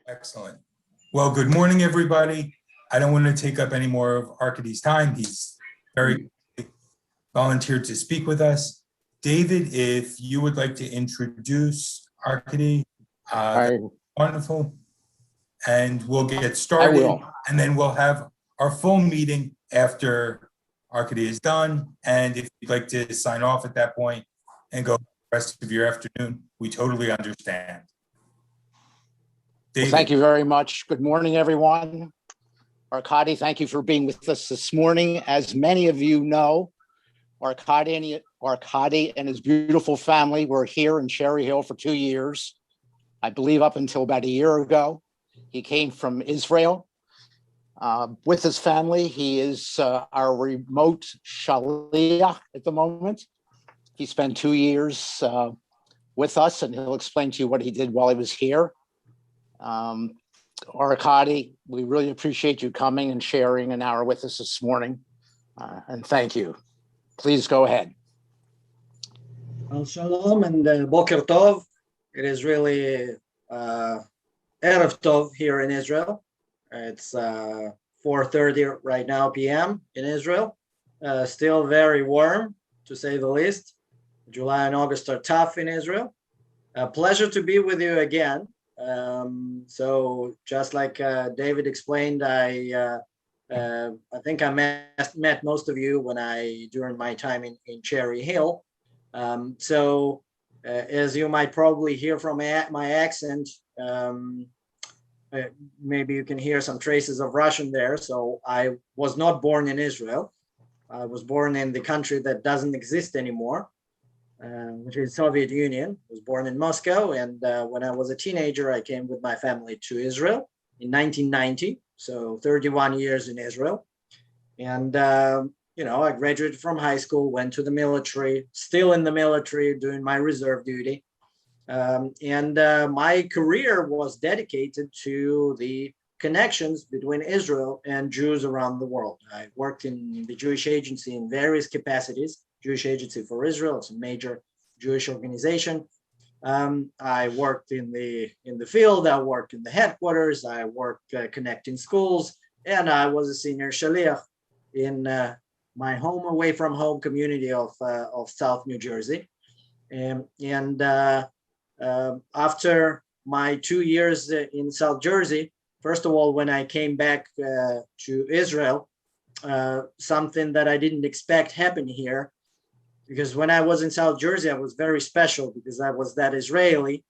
Excellent. Well, good morning, everybody. I don't want to take up any more of Arkady's time. He's very volunteered to speak with us. David, if you would like to introduce Arkady, wonderful. And we'll get started. I will. And then we'll have our full meeting after Arkady is done. And if you'd like to sign off at that point and go the rest of your afternoon, we totally understand. Well, thank you very much. Good morning, everyone. Arkady, thank you for being with us this morning. As many of you know, Arkady and his beautiful family were here in Cherry Hill for 2 years. I believe up until about a year ago. He came from Israel with his family. He is our remote Shaliach at the moment. He spent 2 years with us, and he'll explain to you what he did while he was here. Arkady, we really appreciate you coming and sharing an hour with us this morning, and thank you. Please go ahead. Well, shalom and boker tov. It is really Erev Tov here in Israel. It's 4:30 right now p.m. in Israel. Still very warm, to say the least. July and August are tough in Israel. A pleasure to be with you again. So just like David explained, I think I met most of you during my time in Cherry Hill. As you might probably hear from my accent, maybe you can hear some traces of Russian there. So I was not born in Israel. I was born in the country that doesn't exist anymore, which is Soviet Union. I was born in Moscow, and when I was a teenager, I came with my family to Israel in 1990, so 31 years in Israel. And, I graduated from high school, went to the military, still in the military, doing my reserve duty. My career was dedicated to the connections between Israel and Jews around the world. I worked in the Jewish Agency in various capacities. Jewish Agency for Israel, it's a major Jewish organization. I worked in the field. I worked in the headquarters. I worked connecting schools, and I was a senior Shaliach in my home away from home community of South New Jersey. After my 2 years in South Jersey, first of all, when I came back to Israel, something that I didn't expect happened here. Because when I was in South Jersey, I was very special because I was that Israeli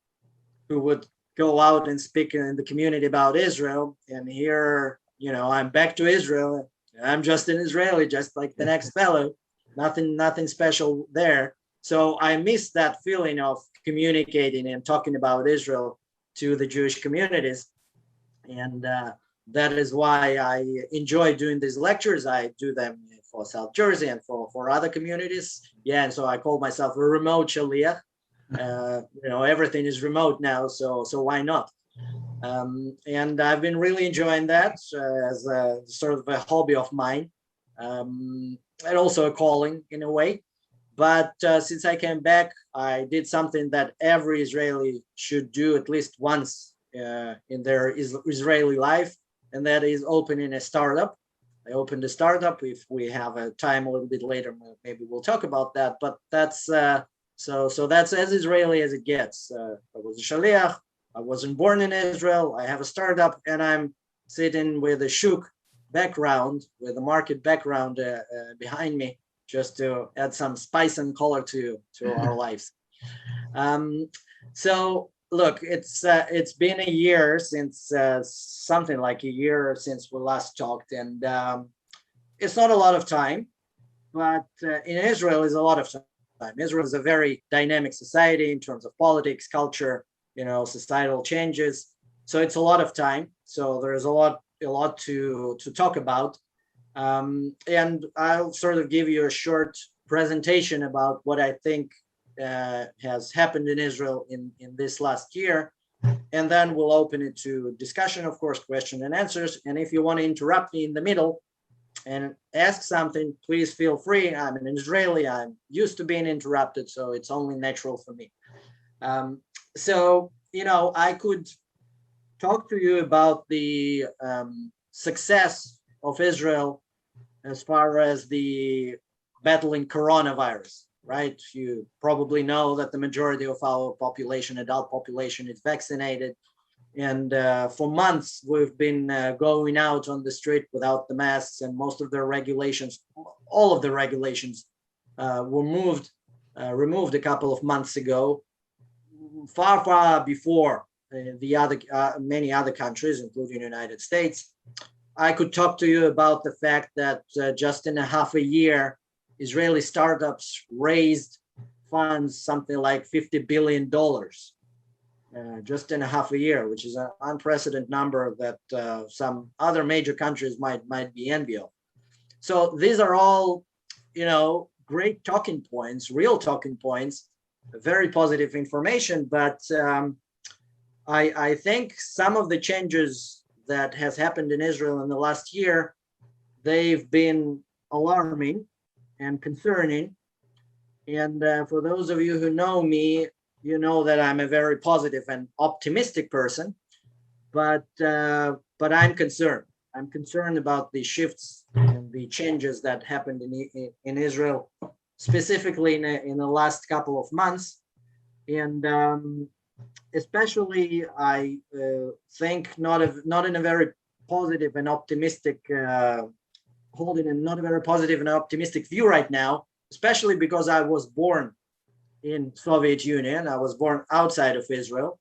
who would go out and speak in the community about Israel. And here, I'm back to Israel. I'm just an Israeli, just like the next fellow. Nothing special there. So I missed that feeling of communicating and talking about Israel to the Jewish communities. And that is why I enjoy doing these lectures. I do them for South Jersey and for other communities. Yeah, and so I call myself a remote Shaliach. Everything is remote now, so why not? And I've been really enjoying that as a sort of a hobby of mine, and also a calling in a way. But since I came back, I did something that every Israeli should do at least once in their Israeli life, and that is opening a startup. I opened a startup. If we have a time a little bit later, maybe we'll talk about that. But that's so that's as Israeli as it gets. I was a Shaliach. I wasn't born in Israel. I have a startup, and I'm sitting with a shuk background, with a market background behind me, just to add some spice and color to our lives. So look, it's been a year since something like a year since we last talked, and it's not a lot of time, but in Israel is a lot of time. Israel is a very dynamic society in terms of politics, culture, societal changes. So it's a lot of time. So there's a lot to talk about. And I'll sort of give you a short presentation about what I think has happened in Israel in this last year. And then we'll open it to discussion, of course, question and answers. And if you want to interrupt me in the middle and ask something, please feel free. I'm an Israeli. I'm used to being interrupted, so it's only natural for me. I could talk to you about the success of Israel as far as the battling coronavirus, right? You probably know that the majority of our population, adult population, is vaccinated. And for months, we've been going out on the street without the masks, and most of the regulations, all of the regulations were removed a couple of months ago, far before many other countries, including the United States. I could talk to you about the fact that just in a half a year, Israeli startups raised funds something like $50 billion just in a half a year, which is an unprecedented number that some other major countries might be envy of. So these are all, great talking points, real talking points, very positive information. But I think some of the changes that has happened in Israel in the last year, they've been alarming and concerning. And for those of you who know me, you know that I'm a very positive and optimistic person, but I'm concerned. I'm concerned about the shifts and the changes that happened in Israel, specifically in the last couple of months. And especially, I think not in a very positive and optimistic, holding not a very positive and optimistic view right now, especially because I was born in Soviet Union. I was born outside of Israel.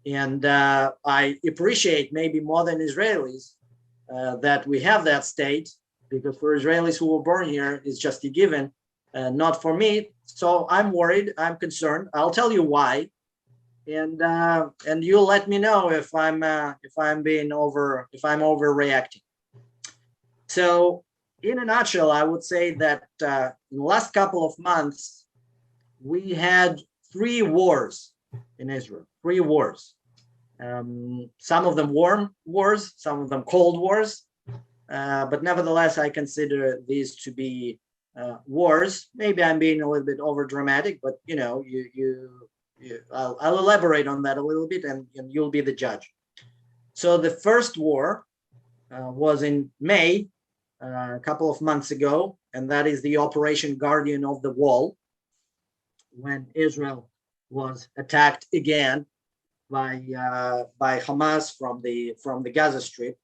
And I appreciate maybe more than Israelis that we have that state, because for Israelis who were born here, it's just a given, not for me. So I'm worried, I'm concerned. I'll tell you why. And you'll let me know if I'm overreacting. So in a nutshell, I would say that in the last couple of months, we had 3 wars in Israel, 3 wars. Some of them warm wars, some of them cold wars. But nevertheless, I consider these to be wars. Maybe I'm being a little bit over dramatic, but I'll elaborate on that a little bit, and you'll be the judge. So the first war was in May, a couple of months ago, and that is the Operation Guardian of the Wall, when Israel was attacked again by Hamas from the Gaza Strip.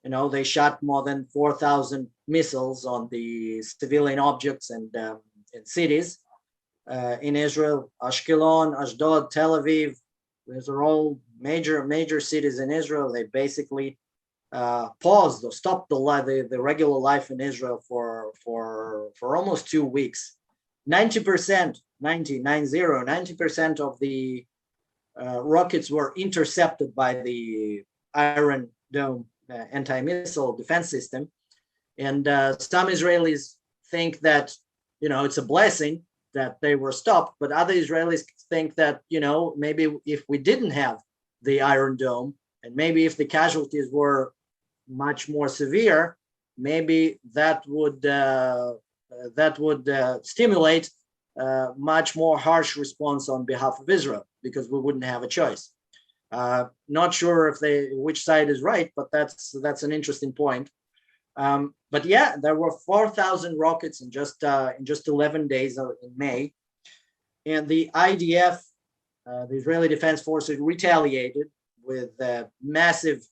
They shot more than 4,000 missiles on the civilian objects and cities in Israel. Ashkelon, Ashdod, Tel Aviv, those are all major cities in Israel. They basically paused or stopped the regular life in Israel for almost 2 weeks. 90% of the rockets were intercepted by the Iron Dome anti-missile defense system. And some Israelis think that, it's a blessing that they were stopped, but other Israelis think that, maybe if we didn't have the Iron Dome, and maybe if the casualties were much more severe, maybe that would stimulate much more harsh response on behalf of Israel, because we wouldn't have a choice. Not sure which side is right, but that's an interesting point. But yeah, there were 4,000 rockets in just 11 days in May, and the IDF, the Israeli Defense Forces, retaliated with massive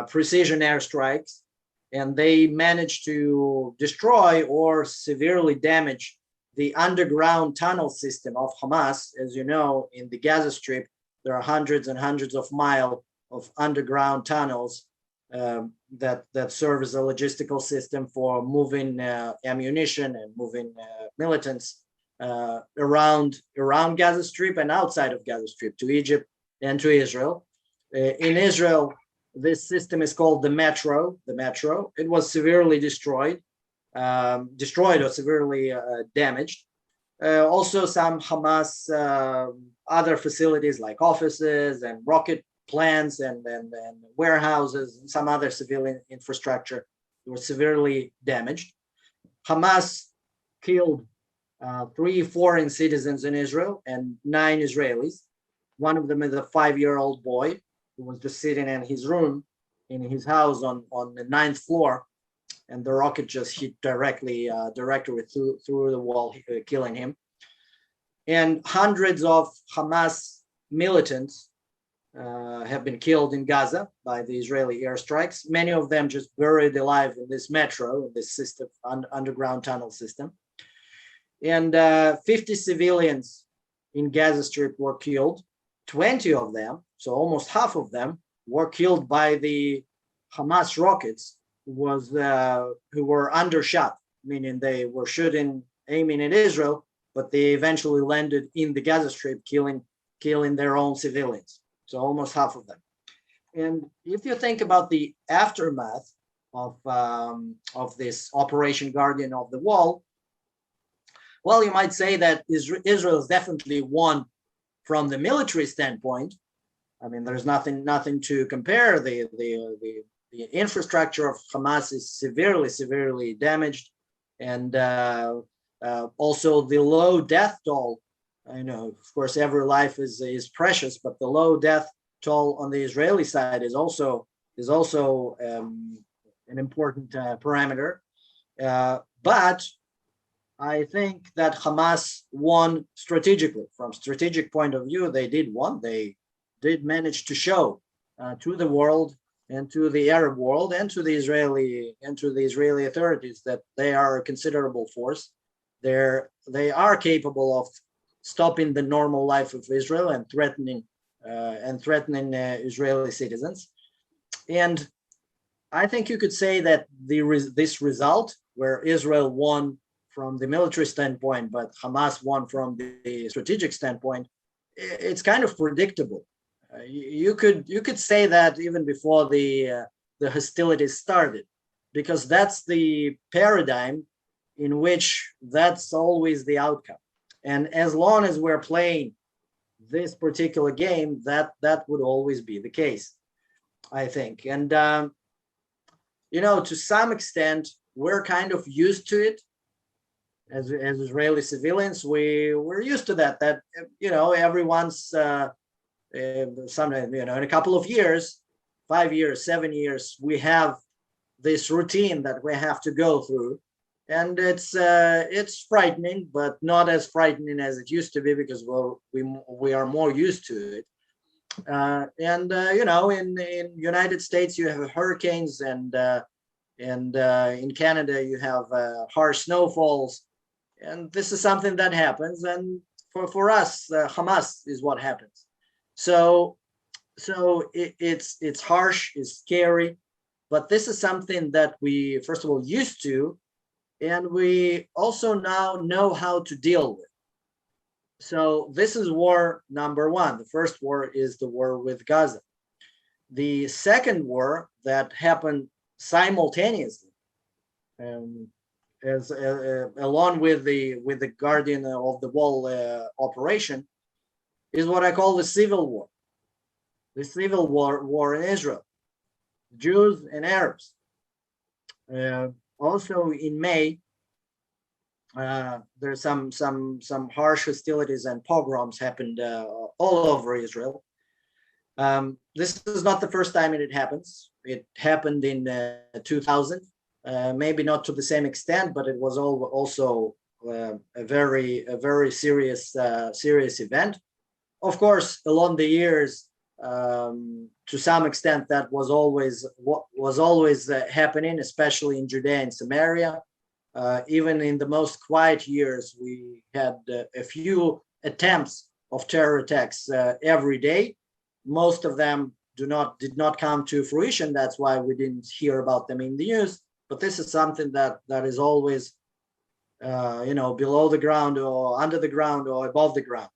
precision airstrikes, and they managed to destroy or severely damage the underground tunnel system of Hamas. As you know, in the Gaza Strip, there are hundreds and hundreds of miles of underground tunnels that serve as a logistical system for moving ammunition and moving militants around Gaza Strip and outside of Gaza Strip to Egypt and to Israel. In Israel, this system is called the Metro. It was severely destroyed or severely damaged. Also, some Hamas other facilities like offices and rocket plants and warehouses and some other civilian infrastructure were severely damaged. Hamas killed 3 foreign citizens in Israel and 9 Israelis. One of them is a 5-year-old boy. who was just sitting in his room in his house on the 9th floor, and the rocket just hit directly through the wall, killing him. And hundreds of Hamas militants have been killed in Gaza by the Israeli airstrikes. Many of them just buried alive in this metro, in this system, underground tunnel system. And 50 civilians in Gaza Strip were killed. 20 of them, so almost half of them, were killed by the Hamas rockets who were undershot, meaning they were aiming at Israel, but they eventually landed in the Gaza Strip, killing their own civilians. So almost half of them. And if you think about the aftermath of this Operation Guardian of the Wall, well, you might say that Israel has definitely won from the military standpoint. I mean, there's nothing to compare. The infrastructure of Hamas is severely damaged, and also the low death toll. I know, of course, every life is precious, but the low death toll on the Israeli side is also an important parameter. But I think that Hamas won strategically. From strategic point of view, they did won. They did manage to show to the world and to the Arab world and to the Israeli authorities that they are a considerable force. They are capable of stopping the normal life of Israel and threatening Israeli citizens. And I think you could say that this result, where Israel won from the military standpoint, but Hamas won from the strategic standpoint, it's kind of predictable. You could say that even before the hostilities started, because that's the paradigm in which that's always the outcome. And as long as we're playing this particular game, that would always be the case, I think. And to some extent, we're kind of used to it. As Israeli civilians, we're used to that every once, sometimes, in a couple of years, 5 years, 7 years, we have this routine that we have to go through. And it's frightening, but not as frightening as it used to be, because we are more used to it. In United States you have hurricanes, and in Canada you have harsh snowfalls, and this is something that happens. And for us, Hamas is what happens. So it's harsh, it's scary, but this is something that we first of all used to. And we also now know how to deal with. So this is war number one. The first war is the war with Gaza. The second war that happened simultaneously, along with the Guardian of the Wall operation, is what I call the civil war. The civil war in Israel, Jews and Arabs. Also in May, there's some harsh hostilities and pogroms happened all over Israel. This is not the first time it happens. It happened in 2000, maybe not to the same extent, but it was also a very serious event. Of course, along the years, to some extent, that was always happening, especially in Judea and Samaria. Even in the most quiet years, we had a few attempts of terror attacks every day. Most of them did not come to fruition. That's why we didn't hear about them in the news. But this is something that is always, below the ground or under the ground or above the ground.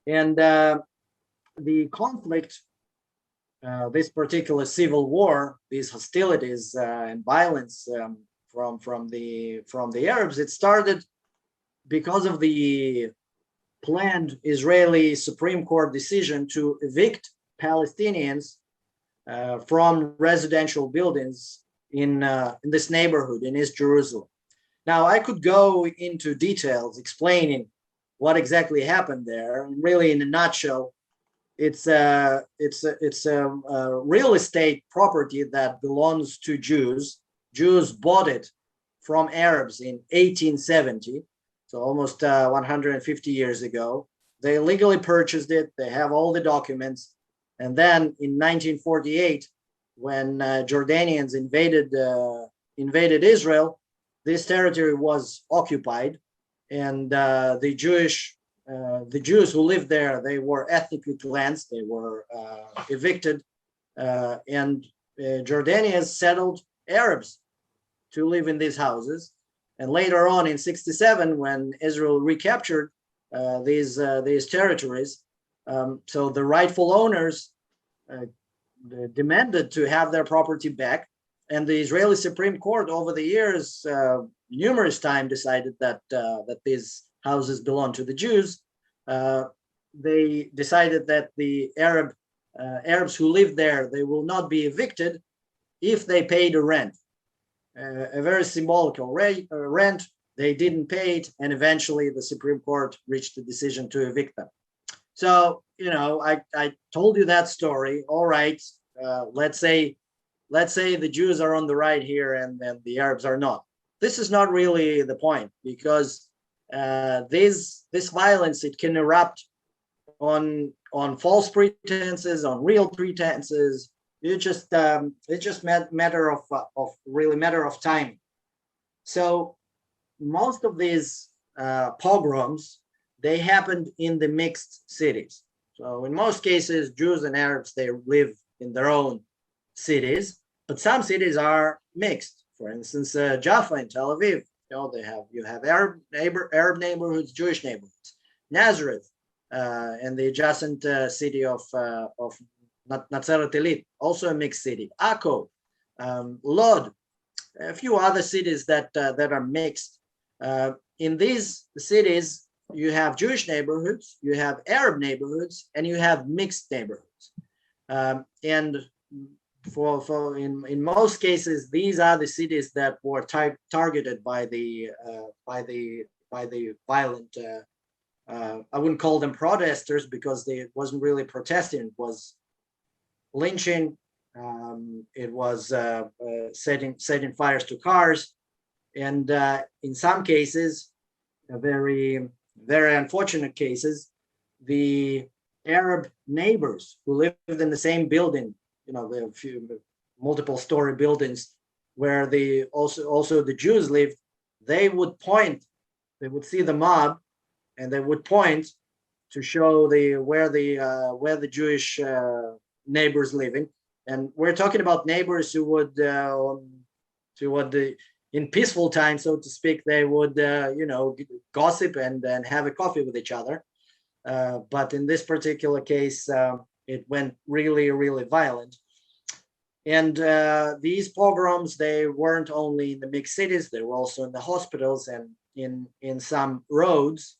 And the conflict, this particular civil war, these hostilities and violence from the Arabs, it started because of the planned Israeli Supreme Court decision to evict Palestinians from residential buildings in this neighborhood in East Jerusalem. Now, I could go into details explaining what exactly happened there. And really, in a nutshell, it's a real estate property that belongs to Jews. Jews bought it from Arabs in 1870, so almost 150 years ago. They legally purchased it. They have all the documents. And then in 1948, when Jordanians invaded Israel, this territory was occupied, and the Jews who lived there, they were ethnically cleansed. They were evicted, and Jordanians settled Arabs to live in these houses. And later on in '67, when Israel recaptured these territories, so the rightful owners demanded to have their property back, and the Israeli Supreme Court over the years numerous times decided that these houses belong to the Jews. They decided that the Arabs who live there, they will not be evicted if they paid a rent, a very symbolical rent. They didn't pay it, and eventually the Supreme Court reached the decision to evict them. So, I told you that story. All right, let's say the Jews are on the right here, and then the Arabs are not. This is not really the point, because this violence, it can erupt on false pretenses, on real pretenses. It's just matter of time. So most of these pogroms, they happened in the mixed cities. So in most cases, Jews and Arabs, they live in their own cities, but some cities are mixed. For instance, Jaffa in Tel Aviv, you have Arab neighborhoods, Jewish neighborhoods. Nazareth and the adjacent city of Natzeret Illit, also a mixed city. Akko, Lod, a few other cities that are mixed. In these cities, you have Jewish neighborhoods, you have Arab neighborhoods, and you have mixed neighborhoods. And in most cases, these are the cities that were targeted by the violent. I wouldn't call them protesters, because it wasn't really protesting. It was lynching. It was setting fires to cars, and in some cases, very very unfortunate cases, the Arab neighbors who lived in the same building, the multiple story buildings where also the Jews lived, they would see the mob, and they would point to show where the Jewish neighbors living. And we're talking about neighbors who would in peaceful time, so to speak, they would gossip and have a coffee with each other. But in this particular case, it went really, really violent. And these pogroms, they weren't only in the mixed cities, they were also in the hospitals and in some roads.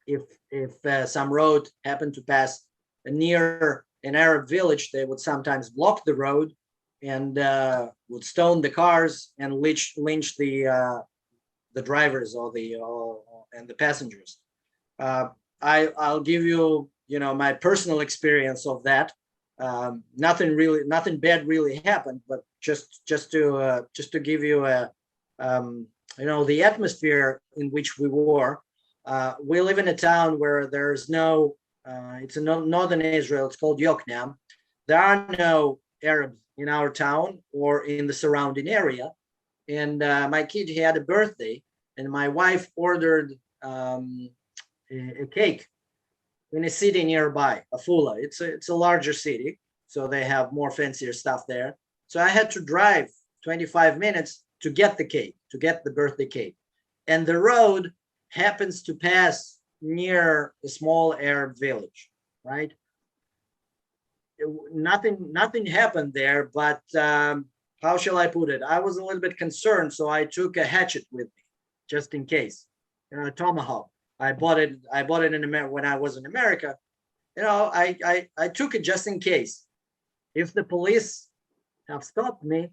If some road happened to pass near an Arab village, they would sometimes block the road and would stone the cars and lynch the drivers and the passengers. I'll give you my personal experience of that. Nothing bad really happened, but just to give you the atmosphere in which we were. We live in a town where there's no. It's in northern Israel. It's called Yokneam. There are no Arabs in our town or in the surrounding area. And my kid, he had a birthday, and my wife ordered a cake in a city nearby, Afula. It's a larger city, so they have more fancier stuff there. So I had to drive 25 minutes to get the cake, to get the birthday cake. And the road happens to pass near a small Arab village, right? Nothing happened there, but how shall I put it? I was a little bit concerned, so I took a hatchet with me, just in case. A tomahawk. I bought it in America when I was in America. I took it just in case. If the police have stopped me,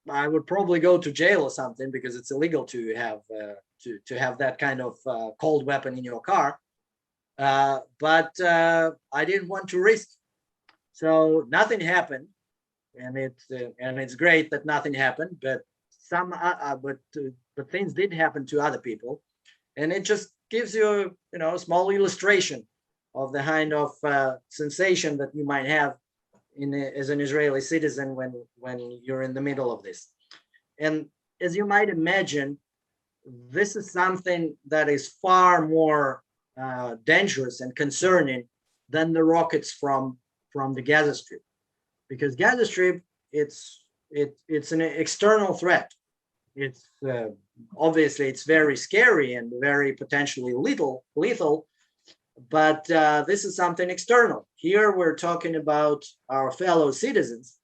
I would probably go to jail or something, because it's illegal to have that kind of cold weapon in your car. but I didn't want to risk. So nothing happened, and it's great that nothing happened. But but things did happen to other people, and it just gives you a small illustration of the kind of sensation that you might have as an Israeli citizen when you're in the middle of this. And as you might imagine, this is something that is far more dangerous and concerning than the rockets from the Gaza Strip, because Gaza Strip it's an external threat. It's obviously it's very scary and very potentially lethal, but this is something external. Here we're talking about our fellow citizens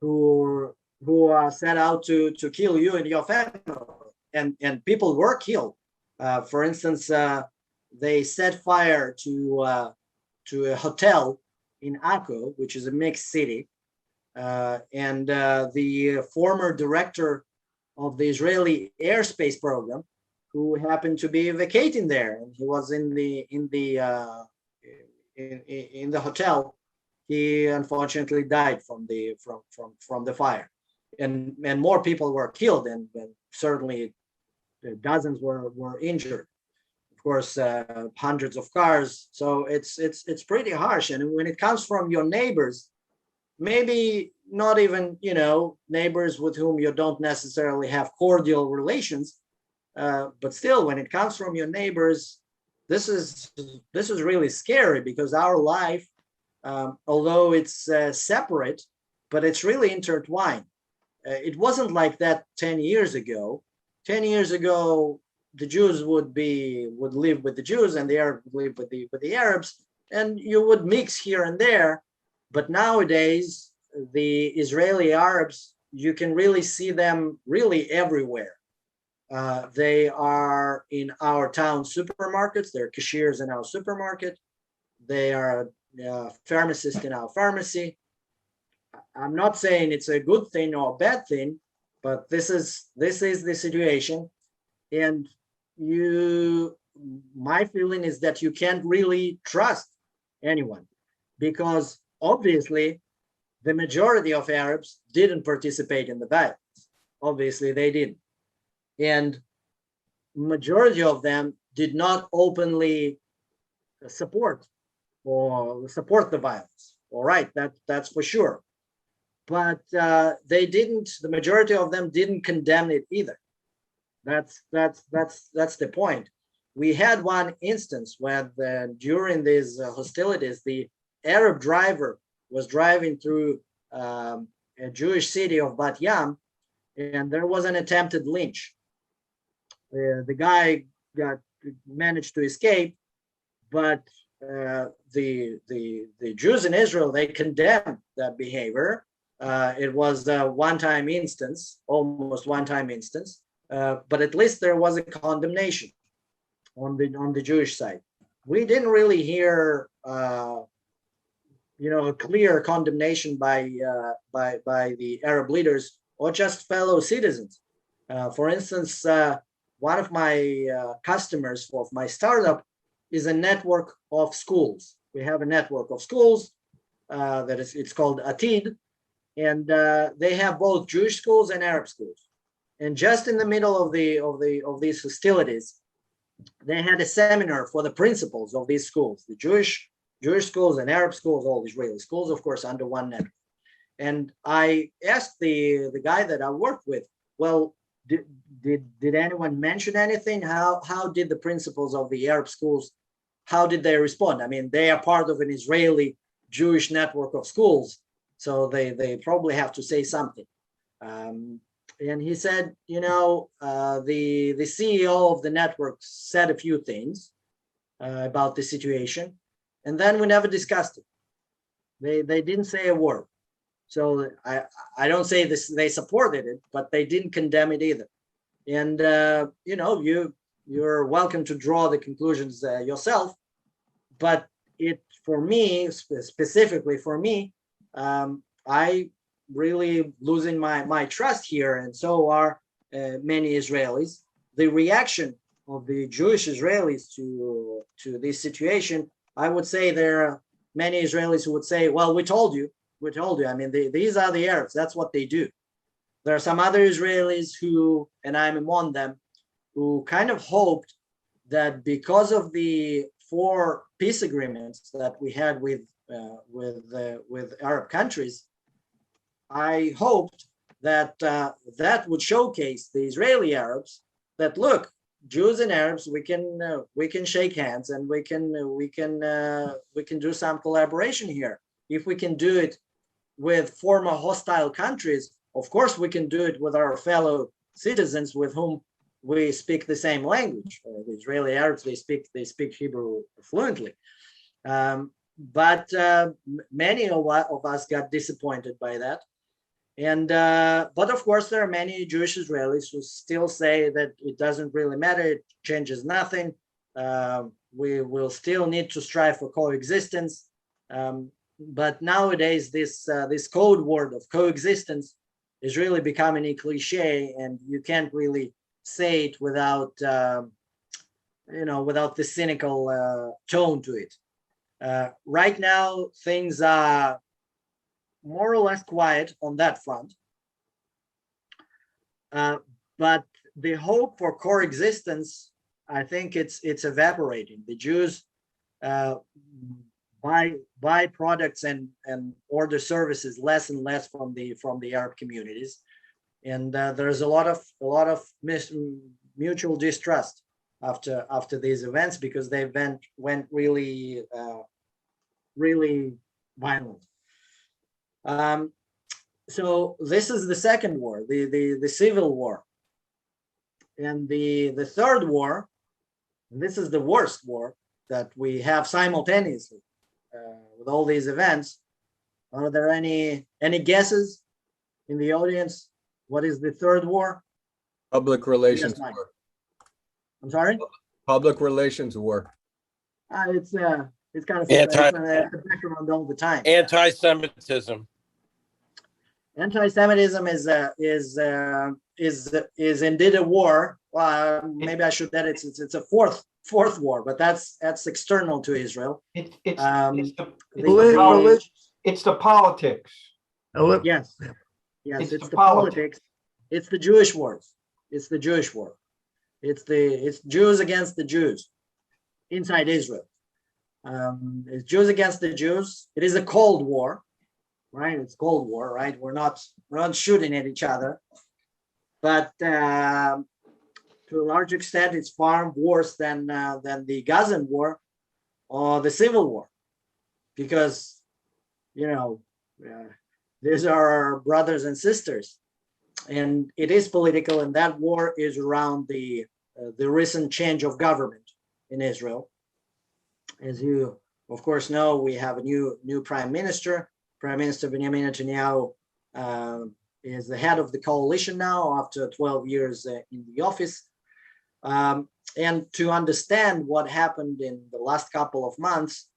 who are set out to kill you and your family, and people were killed. For instance, they set fire to a hotel in Akko, which is a mixed city, and the former director of the Israeli airspace program, who happened to be vacating there, and he was in the hotel. He unfortunately died from the fire, and more people were killed, and certainly dozens were injured. Of course, hundreds of cars. So it's pretty harsh. And when it comes from your neighbors, maybe not even neighbors with whom you don't necessarily have cordial relations, but still, when it comes from your neighbors, this is really scary, because our life, although it's separate, but it's really intertwined. It wasn't like that 10 years ago. 10 years ago, the Jews would live with the Jews, and the Arabs would live with the Arabs, and you would mix here and there. But nowadays, the Israeli Arabs, you can really see them really everywhere. They are in our town supermarkets. They're cashiers in our supermarket. They are pharmacists in our pharmacy. I'm not saying it's a good thing or a bad thing, but this is the situation. And my feeling is that you can't really trust anyone, because obviously the majority of Arabs didn't participate in the violence. Obviously they didn't. And majority of them did not openly support the violence. All right, that's for sure. But the majority of them didn't condemn it either. That's the point. We had one instance where during these hostilities, the Arab driver was driving through a Jewish city of Bat Yam, and there was an attempted lynch. The guy managed to escape, but the Jews in Israel, they condemned that behavior. It was a one-time instance, almost one-time instance, but at least there was a condemnation on the Jewish side. We didn't really hear, a clear condemnation by the Arab leaders or just fellow citizens. For instance, one of my customers of my startup is a network of schools. We have a network of schools it's called Atid, and they have both Jewish schools and Arab schools. And just in the middle of these hostilities, they had a seminar for the principals of these schools, the Jewish schools and Arab schools, all Israeli schools, of course, under one network. And I asked the guy that I worked with, well, did anyone mention anything? How did the principals of the Arab schools, how did they respond? I mean, they are part of an Israeli Jewish network of schools, so they probably have to say something. And he said, the CEO of the network said a few things about the situation, and then we never discussed it. They didn't say a word. So I don't say this, they supported it, but they didn't condemn it either. And you're welcome to draw the conclusions yourself. But for me, specifically for me, I really losing my trust here, and so are many Israelis. The reaction the Jewish Israelis to this situation, I would say there are many Israelis who would say, well, we told you. I mean, these are the Arabs. That's what they do. There are some other Israelis who, and I'm among them, who kind of hoped that because of the 4 peace agreements that we had with Arab countries, I hoped that that would showcase the Israeli Arabs that, look, Jews and Arabs, we can shake hands and we can do some collaboration here. If we can do it with former hostile countries, of course we can do it with our fellow citizens with whom we speak the same language. The Israeli Arabs, they speak Hebrew fluently. But many of us got disappointed by that. And but of course, there are many Jewish Israelis who still say that it doesn't really matter, it changes nothing. We will still need to strive for coexistence. But nowadays, this code word of coexistence is really becoming a cliche, and you can't really say it without without the cynical tone to it. Right now, things are more or less quiet on that front. But the hope for coexistence, I think it's evaporating. The Jews buy products and order services less and less from the Arab communities, and there's a lot of mutual distrust after these events because they went really violent. So this is the second war, the civil war. And the third war, and this is the worst war that we have simultaneously with all these events. Are there any guesses in the audience? What is the third war? Public relations Yes, Mike. war. I'm sorry? Public relations war. It's kind of the background all the time. Anti-Semitism. Anti-Semitism is indeed a war. Well, maybe I should add it's a fourth war, but that's external to Israel. It's the politics. Yes, It's it's the the politics. It's the Jewish wars. It's the Jewish war. It's Jews against the Jews inside Israel. It's Jews against the Jews. It is a Cold War, right? It's Cold War, right? We're not shooting at each other, but to a large extent, it's far worse than the Gazan War or the Civil War, because these are our brothers and sisters, and it is political. And that war is around the recent change of government in Israel. As you, of course, know, we have a new prime minister. Prime Minister Benjamin Netanyahu is the head of the coalition now after 12 years in the office. And to understand what happened in the last couple of months,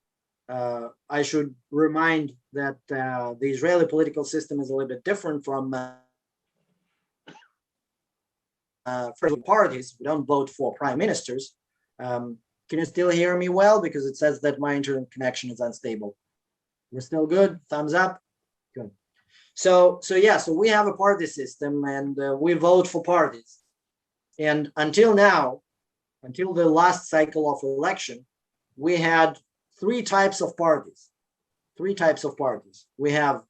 I should remind that the Israeli political system is a little bit different from parties. We don't vote for prime ministers. Can you still hear me well? Because it says that my internet connection is unstable. We're still good? Thumbs up? Good. So we have a party system, and we vote for parties. And until now, until the last cycle of election, we had 3 types of parties. 3 types of parties. We have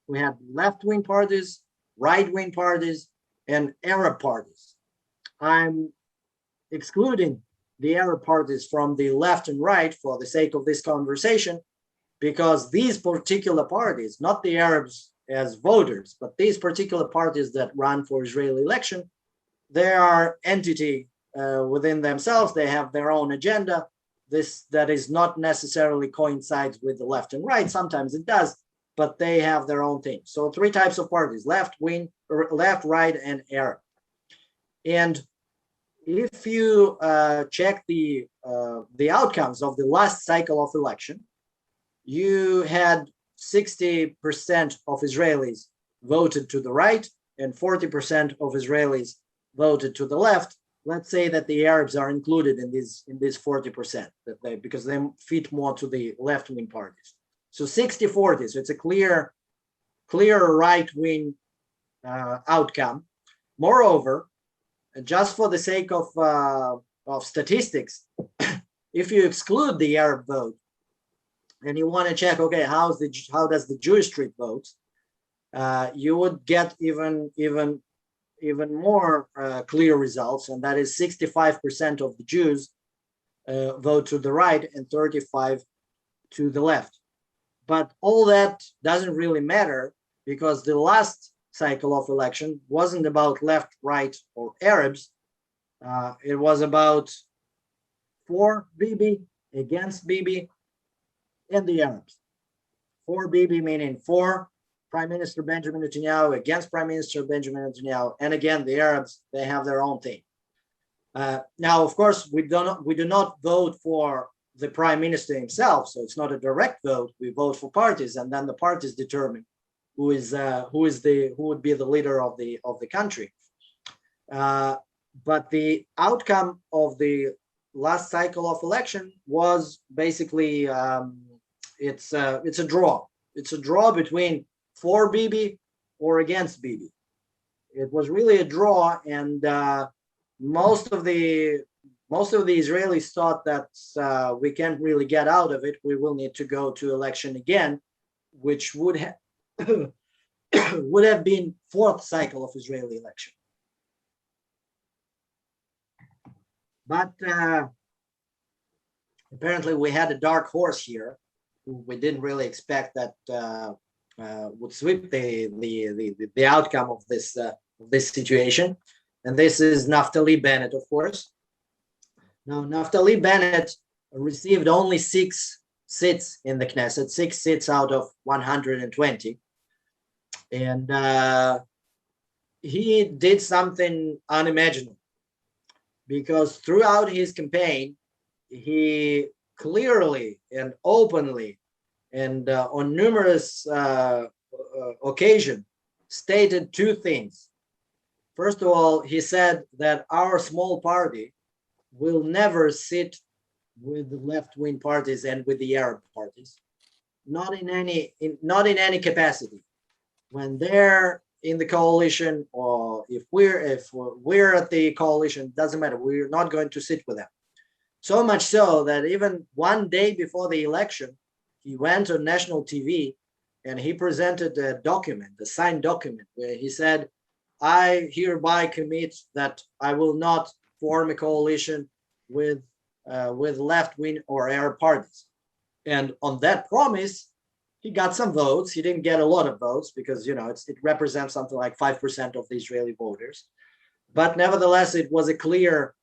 left-wing parties, right-wing parties, and Arab parties. I'm excluding the Arab parties from the left and right for the sake of this conversation, because these particular parties, not the Arabs as voters, but these particular parties that run for Israeli election, they are entity within themselves. They have their own agenda. That is not necessarily coincides with the left and right. Sometimes it does, but they have their own thing. So 3 types of parties: left, right, and Arab. And if you check the outcomes of the last cycle of election, you had 60% of Israelis voted to the right and 40% of Israelis voted to the left, let's say that the Arabs are included in this 40%, because they fit more to the left-wing parties. So 60-40, so it's a clear right-wing outcome. Moreover, just for the sake of statistics, if you exclude the Arab vote and you want to check, okay, how does the Jewish street vote, you would get even more clear results, and that is 65% of the Jews vote to the right and 35 to the left. But all that doesn't really matter, because the last cycle of election wasn't about left, right, or Arabs. It was about for Bibi, against Bibi, and the Arabs. For Bibi meaning for Prime Minister Benjamin Netanyahu, against Prime Minister Benjamin Netanyahu, and again, the Arabs, they have their own thing. Now, of course, we do not vote for the Prime Minister himself, so it's not a direct vote. We vote for parties, and then the parties determine who would be the leader of the country. But the outcome of the last cycle of election was basically it's a draw. It's a draw between for Bibi or against Bibi. It was really a draw, and most of the Israelis thought that we can't really get out of it. We will need to go to election again, which would have been fourth cycle of Israeli election. But apparently we had a dark horse here who we didn't really expect that would sweep the outcome of this situation. And this is Naftali Bennett, of course. Now, Naftali Bennett received only 6 seats in the Knesset, 6 seats out of 120. And he did something unimaginable, because throughout his campaign, he clearly and openly and on numerous occasions stated 2 things. First of all, he said that our small party will never sit with the left-wing parties and with the Arab parties, not in any capacity. When they're in the coalition, or if we're at the coalition, doesn't matter. We're not going to sit with them. So much so that even one day before the election, he went on national TV and he presented a document, a signed document, where he said, I hereby commit that I will not form a coalition with left-wing or Arab parties. And on that promise, he got some votes. He didn't get a lot of votes because, it represents something like 5% of the Israeli voters. But nevertheless, it was a clear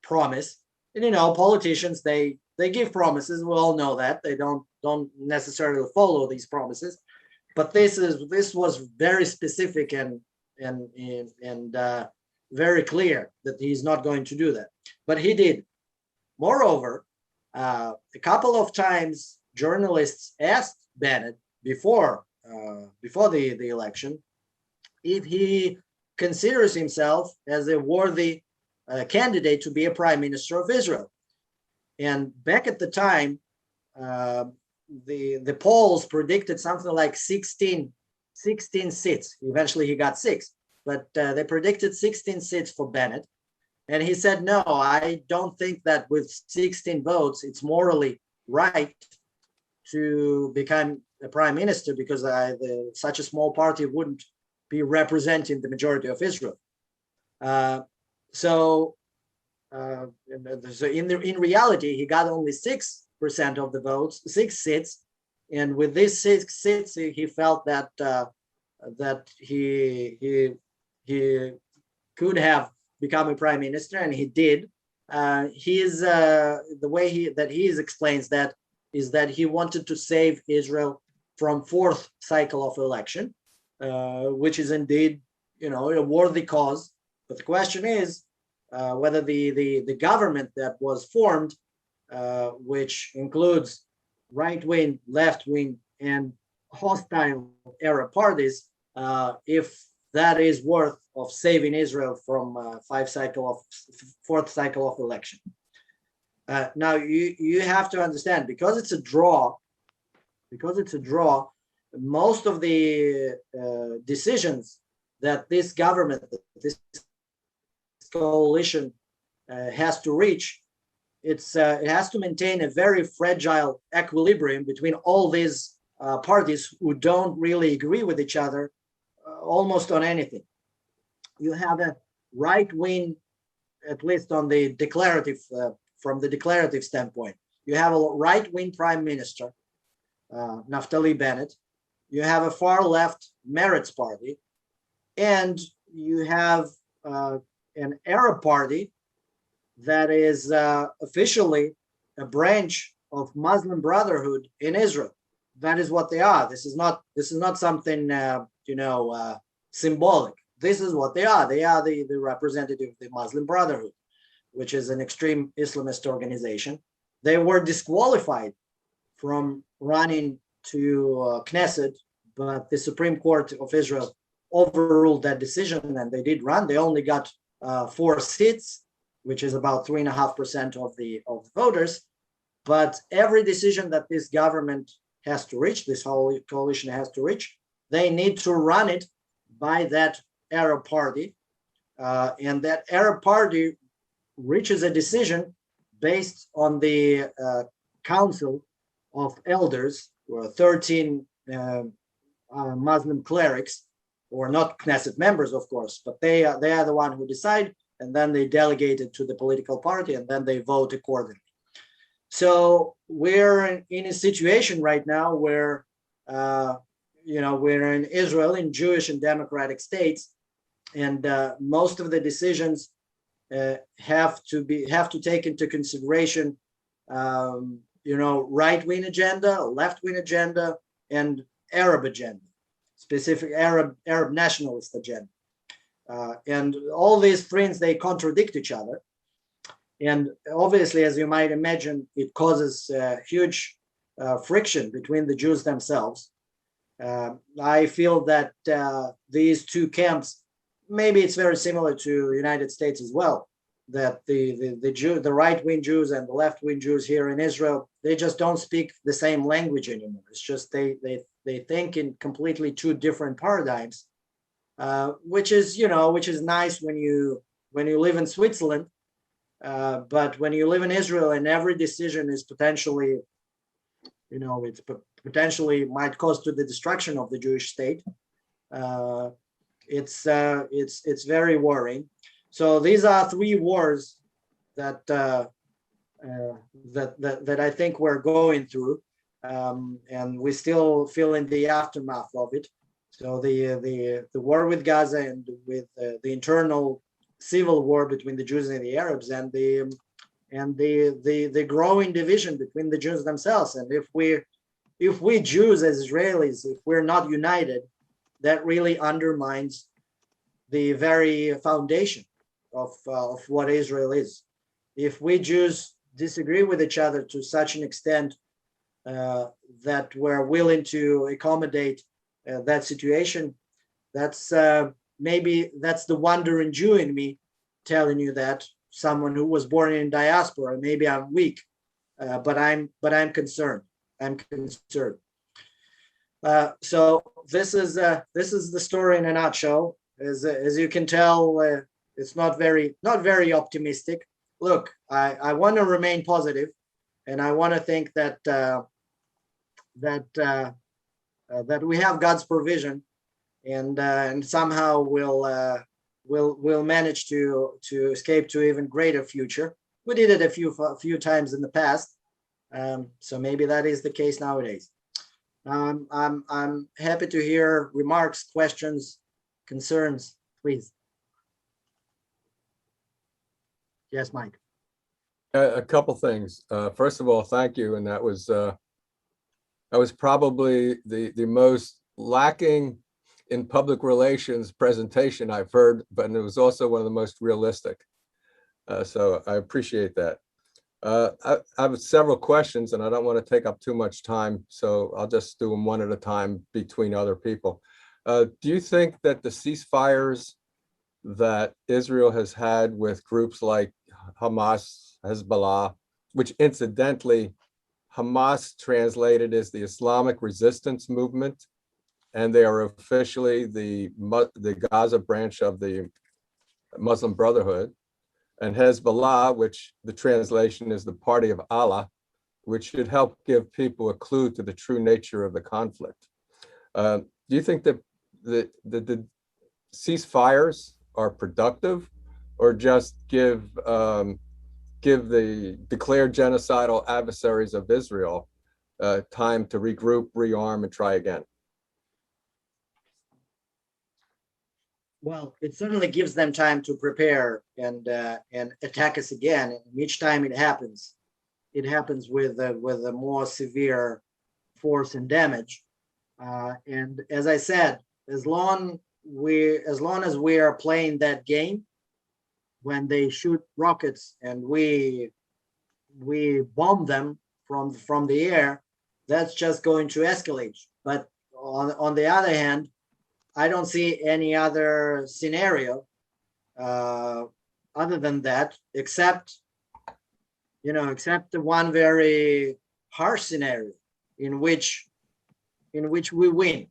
promise. And, politicians, they give promises. We all know that. They don't necessarily follow these promises. But this was very specific and very clear that he's not going to do that. But he did. Moreover, a couple of times, journalists asked Bennett before the election if he considers himself as a worthy candidate to be a prime minister of Israel. And back at the time, the polls predicted something like 16 seats. Eventually he got 6, but they predicted 16 seats for Bennett. And he said, no, I don't think that with 16 votes, it's morally right to become a prime minister, because such a small party wouldn't be representing the majority of Israel. So in reality, he got only 6% of the votes, 6 seats. And with these 6 seats, he felt that he could have become a prime minister, and he did. The way he explains that is that he wanted to save Israel from 4th cycle of election, which is indeed, a worthy cause. But the question is whether the government that was formed, which includes right-wing, left-wing, and hostile Arab parties, if that is worth of saving Israel from fourth cycle of election. Now you have to understand, because it's a draw, most of the decisions that this government, this coalition has to reach, it has to maintain a very fragile equilibrium between all these parties who don't really agree with each other almost on anything. You have a right wing, at least on the declarative, from the declarative standpoint. You have a right wing prime minister, Naftali Bennett. You have a far left Meretz party, and you have an Arab party that is officially a branch of Muslim Brotherhood in Israel. That is what they are. This is not something symbolic. This is what they are. They are the representative of the Muslim Brotherhood, which is an extreme Islamist organization. They were disqualified from running to Knesset, but the Supreme Court of Israel overruled that decision, and they did run. They only got 4 seats, which is about 3.5% of the voters. But every decision that this government has to reach, this whole coalition has to reach, they need to run it by that Arab party. And that Arab party reaches a decision based on the Council of Elders, or 13 Muslim clerics, or not Knesset members, of course, but they are the one who decide, and then they delegate it to the political party, and then they vote accordingly. So we're in a situation right now where, we're in Israel, in Jewish and democratic states, and most of the decisions have to take into consideration, right-wing agenda, left-wing agenda, and Arab agenda, specific Arab nationalist agenda. And all these things, they contradict each other. And obviously, as you might imagine, it causes huge friction between the Jews themselves. I feel that these two camps, maybe it's very similar to the United States as well, that the right-wing Jews and the left-wing Jews here in Israel, they just don't speak the same language anymore. It's just they think in completely two different paradigms, which is nice when you live in Switzerland, but when you live in Israel and every decision is potentially, it's potentially might cause to the destruction of the Jewish state. It's very worrying. So these are 3 wars that I think we're going through, and we still feel in the aftermath of it. So the war with Gaza, and with the internal civil war between the Jews and the Arabs, and the growing division between the Jews themselves. And if we Jews as Israelis, if we're not united, that really undermines the very foundation of what Israel is. If we Jews disagree with each other to such an extent that we're willing to accommodate that situation, that's maybe that's the wandering Jew in me telling you that, someone who was born in diaspora. Maybe I'm weak, but I'm concerned. I'm concerned. So this is the story in a nutshell. As you can tell, it's not very optimistic. Look, I want to remain positive, and I want to think that that we have God's provision, and somehow we'll manage to escape to even greater future. We did it a few times in the past, so maybe that is the case nowadays. I'm happy to hear remarks, questions, concerns, please. Yes, Mike. A couple things. First of all, thank you. And that was probably the most lacking in public relations presentation I've heard, but it was also one of the most realistic. So I appreciate that. I have several questions, and I don't want to take up too much time, so I'll just do them one at a time between other people. Do you think that the ceasefires that Israel has had with groups like Hamas, Hezbollah, which incidentally, Hamas translated as the Islamic Resistance Movement, and they are officially the Gaza branch of the Muslim Brotherhood, and Hezbollah, which the translation is the Party of Allah, which should help give people a clue to the true nature of the conflict. Do you think that the ceasefires are productive, or just give the declared genocidal adversaries of Israel time to regroup, rearm, and try again? Well, it certainly gives them time to prepare and attack us again. And each time it happens with a more severe force and damage. And as I said, as long as we are playing that game, when they shoot rockets and we bomb them from the air, that's just going to escalate. But on the other hand, I don't see any other scenario other than that, except the one very harsh scenario in which we win.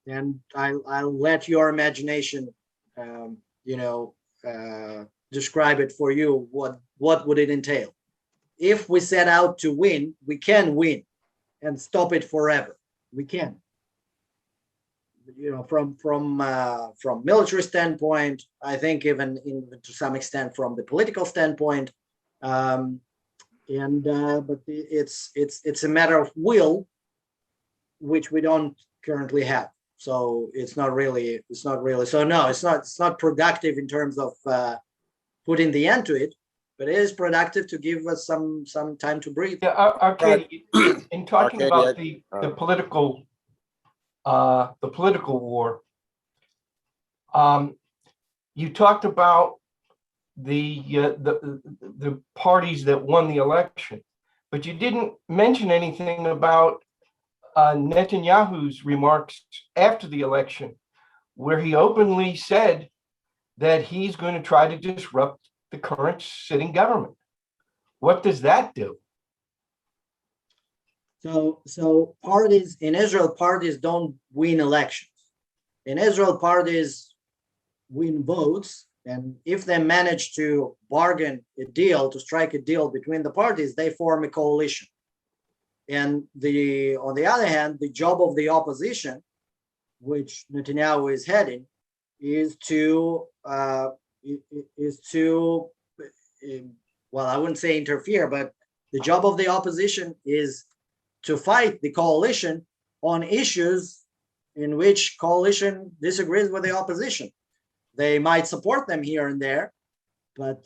And I'll let your imagination, describe it for you. What would it entail? If we set out to win, we can win and stop it forever. We can. From military standpoint, I think even to some extent from the political standpoint, but it's a matter of will, which we don't currently have. So it's not really. So no, it's not productive in terms of putting the end to it, but it is productive to give us some time to breathe. Yeah, Arkady, in talking about the political war, you talked about the parties that won the election, but you didn't mention anything about Netanyahu's remarks after the election, where he openly said that he's going to try to disrupt the current sitting government. What does that do? So parties in Israel, don't win elections. In Israel, parties win votes, and if they manage to bargain a deal, to strike a deal between the parties, they form a coalition. And on the other hand, the job of the opposition, which Netanyahu is heading, is to well, I wouldn't say interfere, but the job of the opposition is to fight the coalition on issues in which coalition disagrees with the opposition. They might support them here and there, but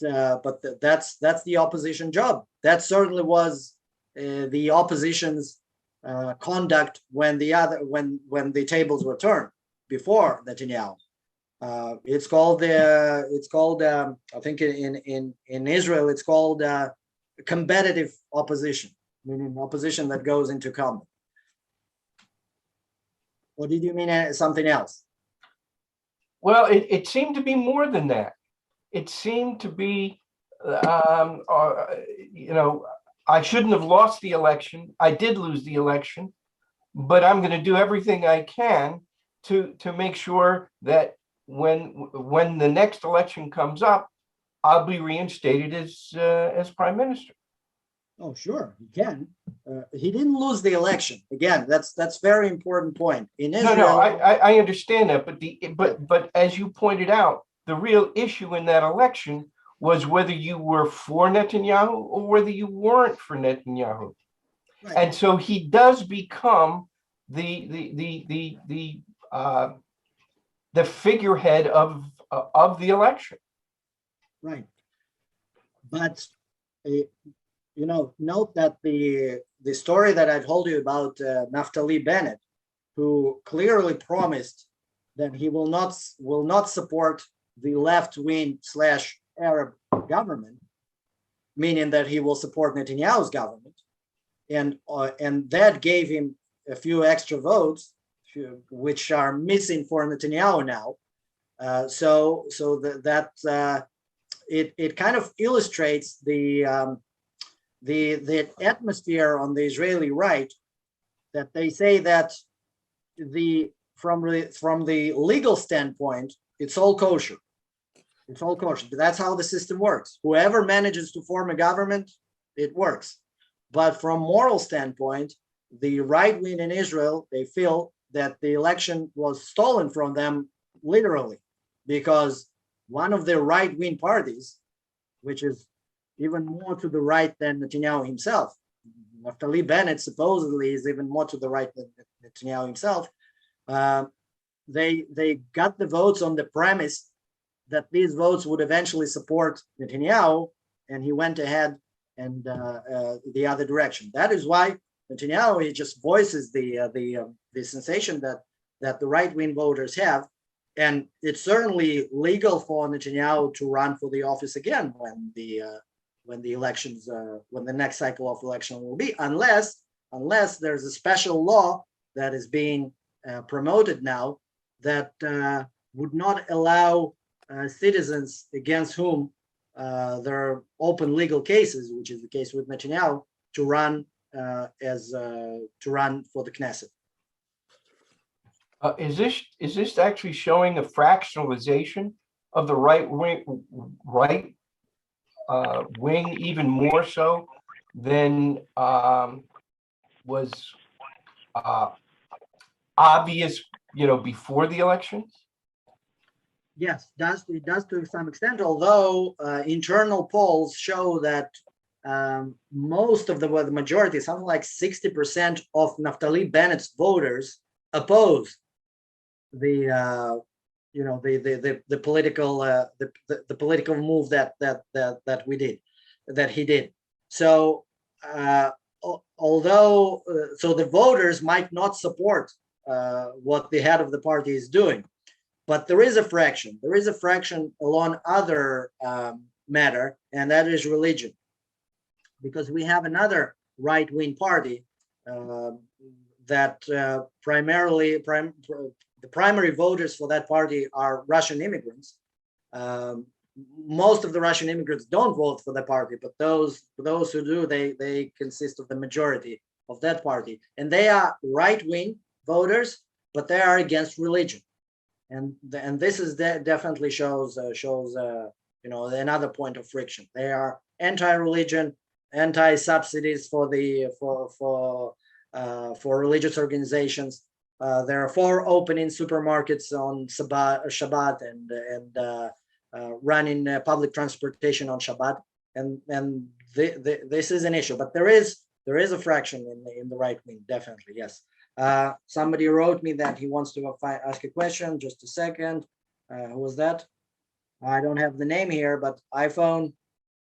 that's the opposition job. That certainly was the opposition's conduct when the tables were turned before Netanyahu. It's called I think in Israel it's called combative opposition, meaning opposition that goes into combat. Or did you mean something else? Well, it seemed to be more than that. It seemed to be, I shouldn't have lost the election. I did lose the election, but I'm going to do everything I can to make sure that when the next election comes up, I'll be reinstated as prime minister. Oh, sure, he can. He didn't lose the election. Again, that's very important point. In Israel, No, I understand that, but as you pointed out, the real issue in that election was whether you were for Netanyahu or whether you weren't for Netanyahu. right. And so he does become the figurehead of the election. Right. But note that the story that I told you about Naftali Bennett, who clearly promised that he will not support the left-wing / Arab government, meaning that he will support Netanyahu's government, and that gave him a few extra votes, which are missing for Netanyahu now. It kind of illustrates the atmosphere on the Israeli right, that they say that from the legal standpoint, it's all kosher. It's all kosher. That's how the system works. Whoever manages to form a government, it works. But from moral standpoint, the right wing in Israel, they feel that the election was stolen from them literally, because one of the right wing parties, which is even more to the right than Netanyahu himself, Naftali Bennett supposedly is even more to the right than Netanyahu himself. They got the votes on the premise that these votes would eventually support Netanyahu, and he went ahead and the other direction. That is why Netanyahu, he just voices the sensation that the right-wing voters have, and it's certainly legal for Netanyahu to run for the office again when the elections, when the next cycle of election will be, unless there's a special law that is being promoted now that would not allow citizens against whom there are open legal cases, which is the case with Netanyahu, to run for the Knesset. Is this actually showing a fractionalization of the right wing, even more so than was obvious, before the elections? Yes, it does to some extent, although internal polls show that most of the majority, something like 60% of Naftali Bennett's voters oppose the political move that he did. So although the voters might not support what the head of the party is doing, but there is a fraction along other matter, and that is religion, because we have another right-wing party that the primary voters for that party are Russian immigrants. Most of the Russian immigrants don't vote for the party, but those who do, they consist of the majority of that party, and they are right-wing voters, but they are against religion. And this is definitely shows another point of friction. They are anti-religion, anti-subsidies for religious organizations. There are for opening supermarkets on Shabbat and running public transportation on Shabbat, and this is an issue. But there is a fraction in the right wing, definitely, yes. Somebody wrote me that he wants to ask a question. Just a second. Who was that? I don't have the name here, but iPhone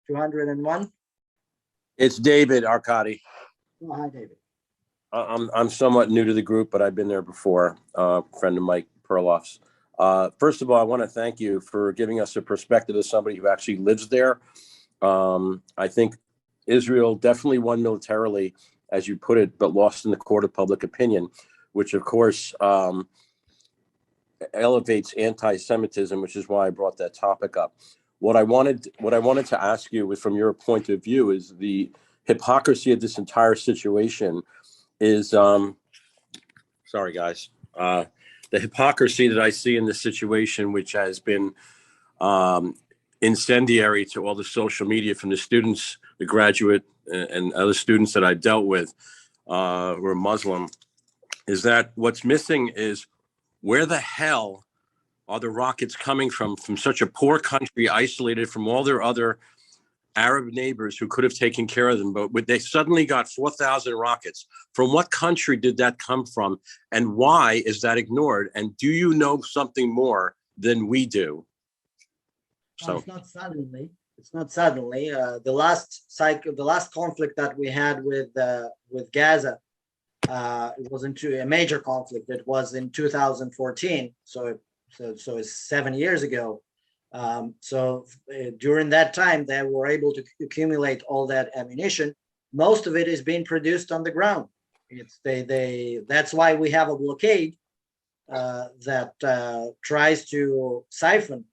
201. It's David, Arkady. Oh, hi, David. I'm somewhat new to the group, but I've been there before. Friend of Mike Perloff's. First of all, I want to thank you for giving us a perspective of somebody who actually lives there. I think Israel definitely won militarily, as you put it, but lost in the court of public opinion, which of course elevates anti-Semitism, which is why I brought that topic up. What I wanted to ask you was, from your point of view, is the hypocrisy of this entire situation is, sorry guys, the hypocrisy that I see in this situation, which has been incendiary to all the social media from the students, the graduate and other students that I've dealt with who are Muslim, is that what's missing is, where the hell are the rockets coming from such a poor country, isolated from all their other Arab neighbors who could have taken care of them, but they suddenly got 4,000 rockets. From what country did that come from, and why is that ignored? And do you know something more than we do? So it's not suddenly. It's not suddenly. The last conflict that we had with Gaza, it was into a major conflict. It was in 2014. So it's 7 years ago. During that time, they were able to accumulate all that ammunition. Most of it is being produced on the ground. That's why we have a blockade, that tries to siphon,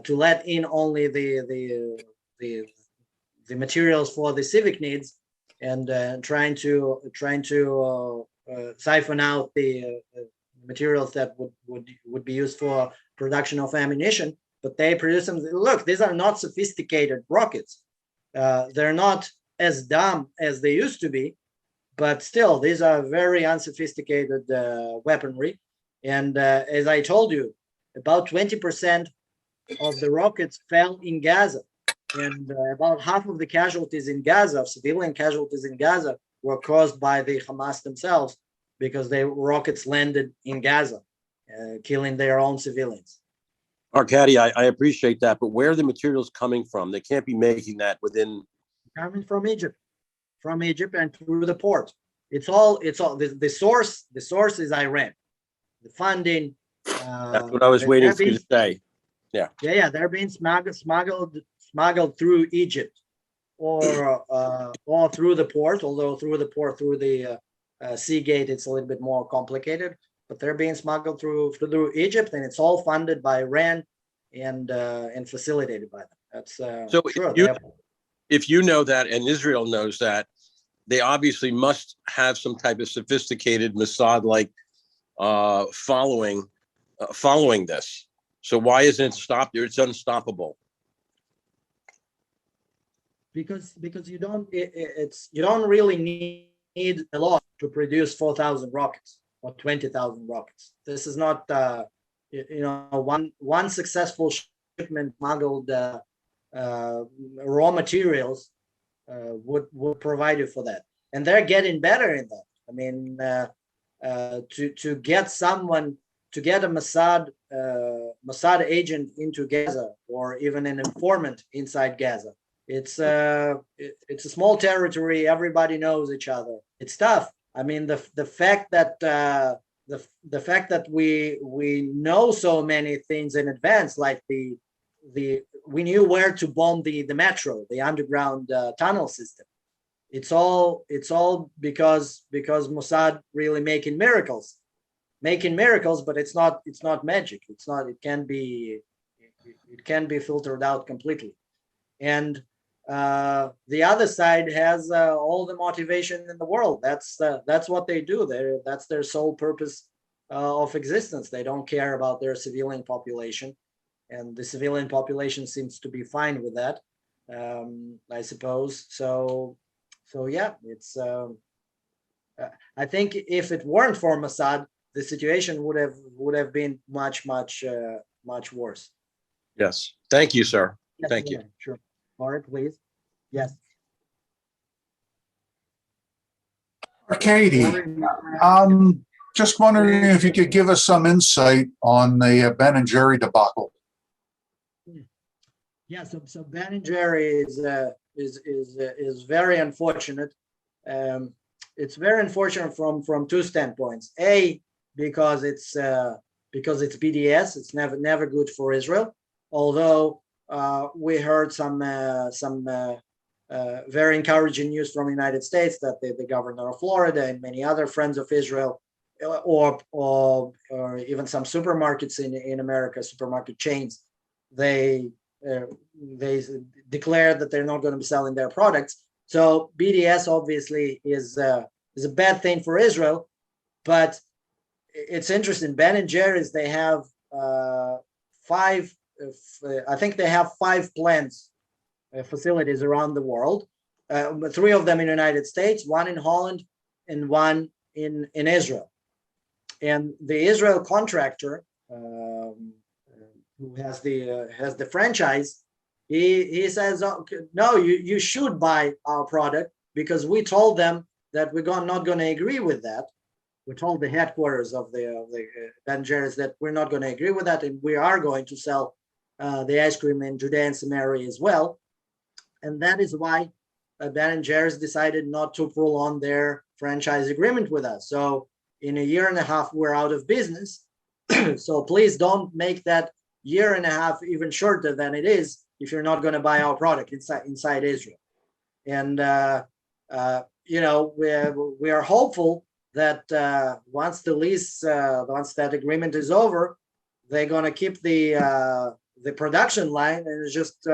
to let in only the materials for the civic needs, and trying to siphon out the materials that would be used for production of ammunition. But they produce them. Look, these are not sophisticated rockets. They're not as dumb as they used to be, but still, these are very unsophisticated weaponry. And as I told you, about 20% of the rockets fell in Gaza. And about half of the casualties in Gaza, civilian casualties in Gaza, were caused by the Hamas themselves, because the rockets landed in Gaza, killing their own civilians. Arkady, I appreciate that, but where are the materials coming from? They can't be making that within. Coming from Egypt and through the port. It's all the source is Iran. The funding. That's what I was waiting for you to say. Yeah, they're being smuggled through Egypt, or through the port. Although through the sea gate, it's a little bit more complicated. But they're being smuggled through Egypt, and it's all funded by Iran and facilitated by them. That's so true. If you know that, and Israel knows that, they obviously must have some type of sophisticated Mossad-like following this. So why isn't it stopped? It's unstoppable. Because you don't really need a lot to produce 4,000 rockets or 20,000 rockets. This is not one successful shipment smuggled raw materials would provide you for that, and they're getting better in that. I mean, to get a Mossad agent into Gaza, or even an informant inside Gaza, it's a small territory. Everybody knows each other. It's tough. I mean, the fact that the fact that we know so many things in advance, like we knew where to bomb the metro, the underground tunnel system. It's all because Mossad really making miracles, but it's not magic. It can be filtered out completely. And the other side has all the motivation in the world. That's what they do. That's their sole purpose of existence. They don't care about their civilian population, and the civilian population seems to be fine with that, I suppose. So yeah, it's. I think if it weren't for Mossad, the situation would have been much worse. Yes. Thank you, sir. Yes, Thank you. Sure. Lauren, please. Yes. Arkady, just wondering if you could give us some insight on the Ben and Jerry debacle. Yeah, so Ben and Jerry is very unfortunate. It's very unfortunate from two standpoints. A, because it's BDS. It's never good for Israel. Although we heard some very encouraging news from the United States that the governor of Florida and many other friends of Israel, or even some supermarkets in America, supermarket chains, they declared that they're not going to be selling their products. So BDS obviously is a bad thing for Israel, but it's interesting. Ben and Jerry's, they have five plants, facilities around the world. 3 of them in the United States, 1 in Holland, and 1 in Israel. And the Israel contractor, who has the franchise, he says, oh, no, you should buy our product, because we told them that we're not going to agree with that. We told the headquarters of the Ben Jerry's that we're not going to agree with that, and we are going to sell the ice cream in Judea and Samaria as well. And that is why Ben and Jerry's decided not to prolong their franchise agreement with us. So in a year and a half, we're out of business. So please don't make that year and a half even shorter than it is if you're not going to buy our product inside Israel. And we are hopeful that once the lease, once that agreement is over, they're gonna keep the production line and just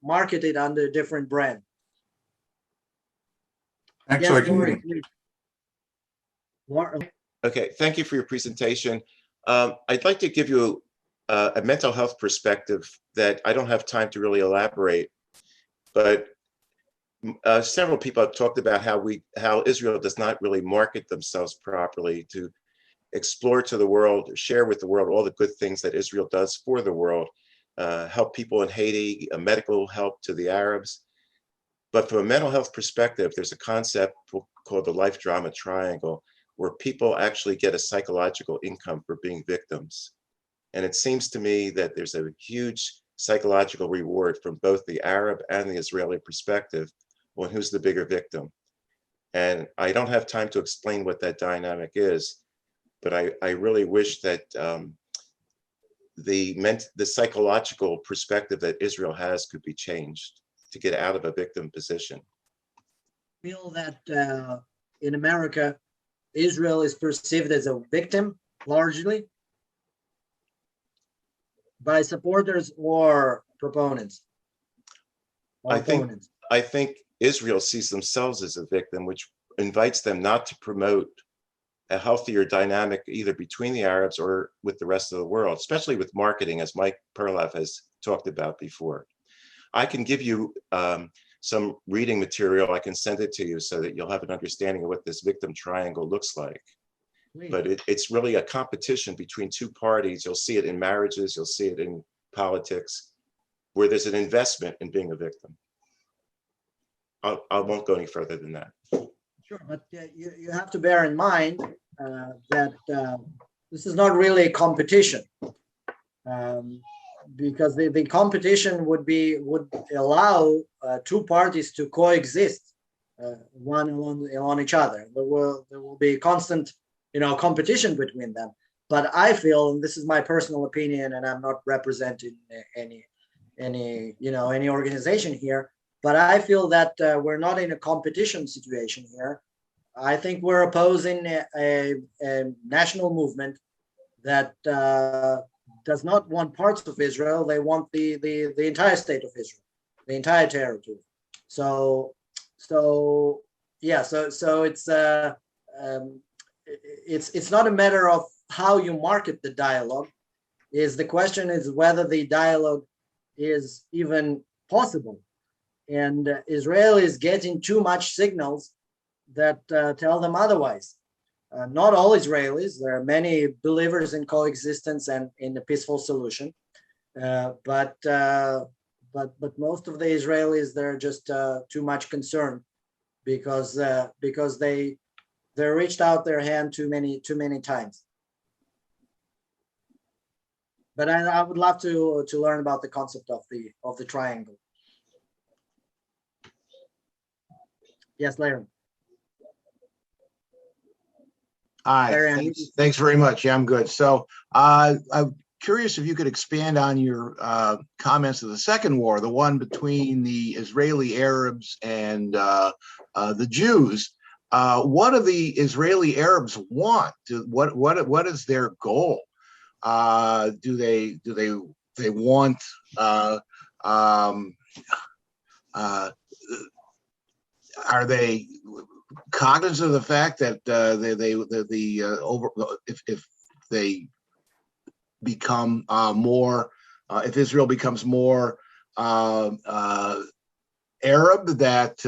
market it under a different brand. Thanks for Yes, the Lori, meeting. please. Okay, thank you for your presentation. I'd like to give you a mental health perspective that I don't have time to really elaborate, but several people have talked about how Israel does not really market themselves properly to explore to the world, share with the world all the good things that Israel does for the world, help people in Haiti, medical help to the Arabs. But from a mental health perspective, there's a concept called the life drama triangle, where people actually get a psychological income for being victims. And it seems to me that there's a huge psychological reward from both the Arab and the Israeli perspective on who's the bigger victim. And I don't have time to explain what that dynamic is, but I really wish that the psychological perspective that Israel has could be changed to get out of a victim position. I feel that in America, Israel is perceived as a victim largely by supporters or proponents. Or I think- opponents. I think Israel sees themselves as a victim, which invites them not to promote a healthier dynamic either between the Arabs or with the rest of the world, especially with marketing, as Mike Perloff has talked about before. I can give you some reading material. I can send it to you so that you'll have an understanding of what this victim triangle looks like. Please. But it's really a competition between two parties. You'll see it in marriages, you'll see it in politics, where there's an investment in being a victim. I won't go any further than that. Sure, but you have to bear in mind that this is not really a competition, because the competition would allow two parties to coexist, one on each other. There will be constant, competition between them. But I feel, and this is my personal opinion, and I'm not representing any organization here, but I feel that we're not in a competition situation here. I think we're opposing a national movement that does not want parts of Israel. They want the entire state of Israel, the entire territory. So it's not a matter of how you market the dialogue. The question is whether the dialogue is even possible. And Israel is getting too much signals that tell them otherwise. Not all Israelis. There are many believers in coexistence and in a peaceful solution, but most of the Israelis, they're just too much concerned because they reached out their hand too many times. But I would love to learn about the concept of the triangle. Yes, Larry. Hi, Larry, thanks very much. Yeah, I'm good. So I'm curious if you could expand on your comments of the second war, the one between the Israeli Arabs and the Jews. What do the Israeli Arabs want? What is their goal? Do they want are they cognizant of the fact that if they become more, if Israel becomes more Arab, that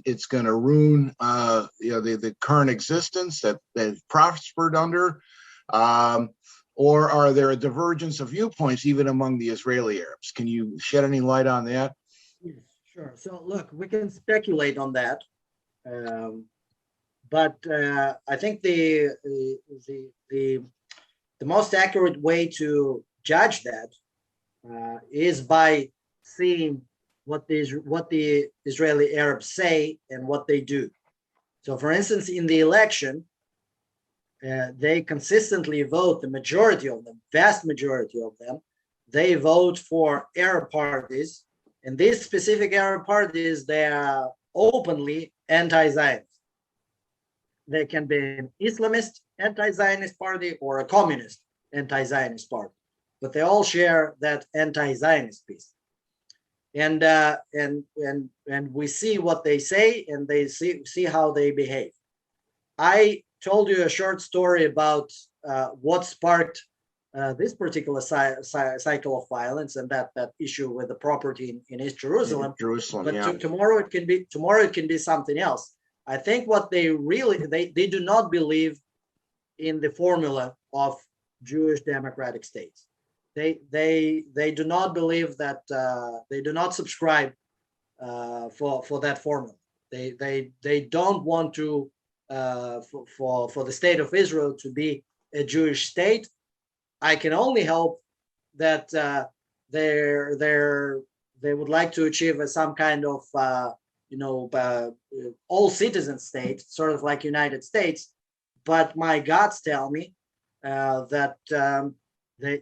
it's going to ruin the current existence that they've prospered under, or are there a divergence of viewpoints even among the Israeli Arabs? Can you shed any light on that? yes, sure. So look, we can speculate on that. But I think the most accurate way to judge that is by seeing what the Israeli Arabs say and what they do. So, for instance, in the election, they consistently vote. The majority of them, vast majority of them, they vote for Arab parties, and these specific Arab parties, they are openly anti-Zionist. They can be an Islamist anti-Zionist party or a communist anti-Zionist party, but they all share that anti-Zionist piece. And we see what they say, and they see how they behave. I told you a short story about what sparked this particular cycle of violence and that issue with the property in East Jerusalem. But yeah. tomorrow it can be something else. I think what they really they do not believe in the formula of Jewish democratic states. They do not believe that they do not subscribe for that formula. They don't want to for the state of Israel to be a Jewish state. I can only hope that they would like to achieve some kind of all citizen state, sort of like United States. But my gods tell me that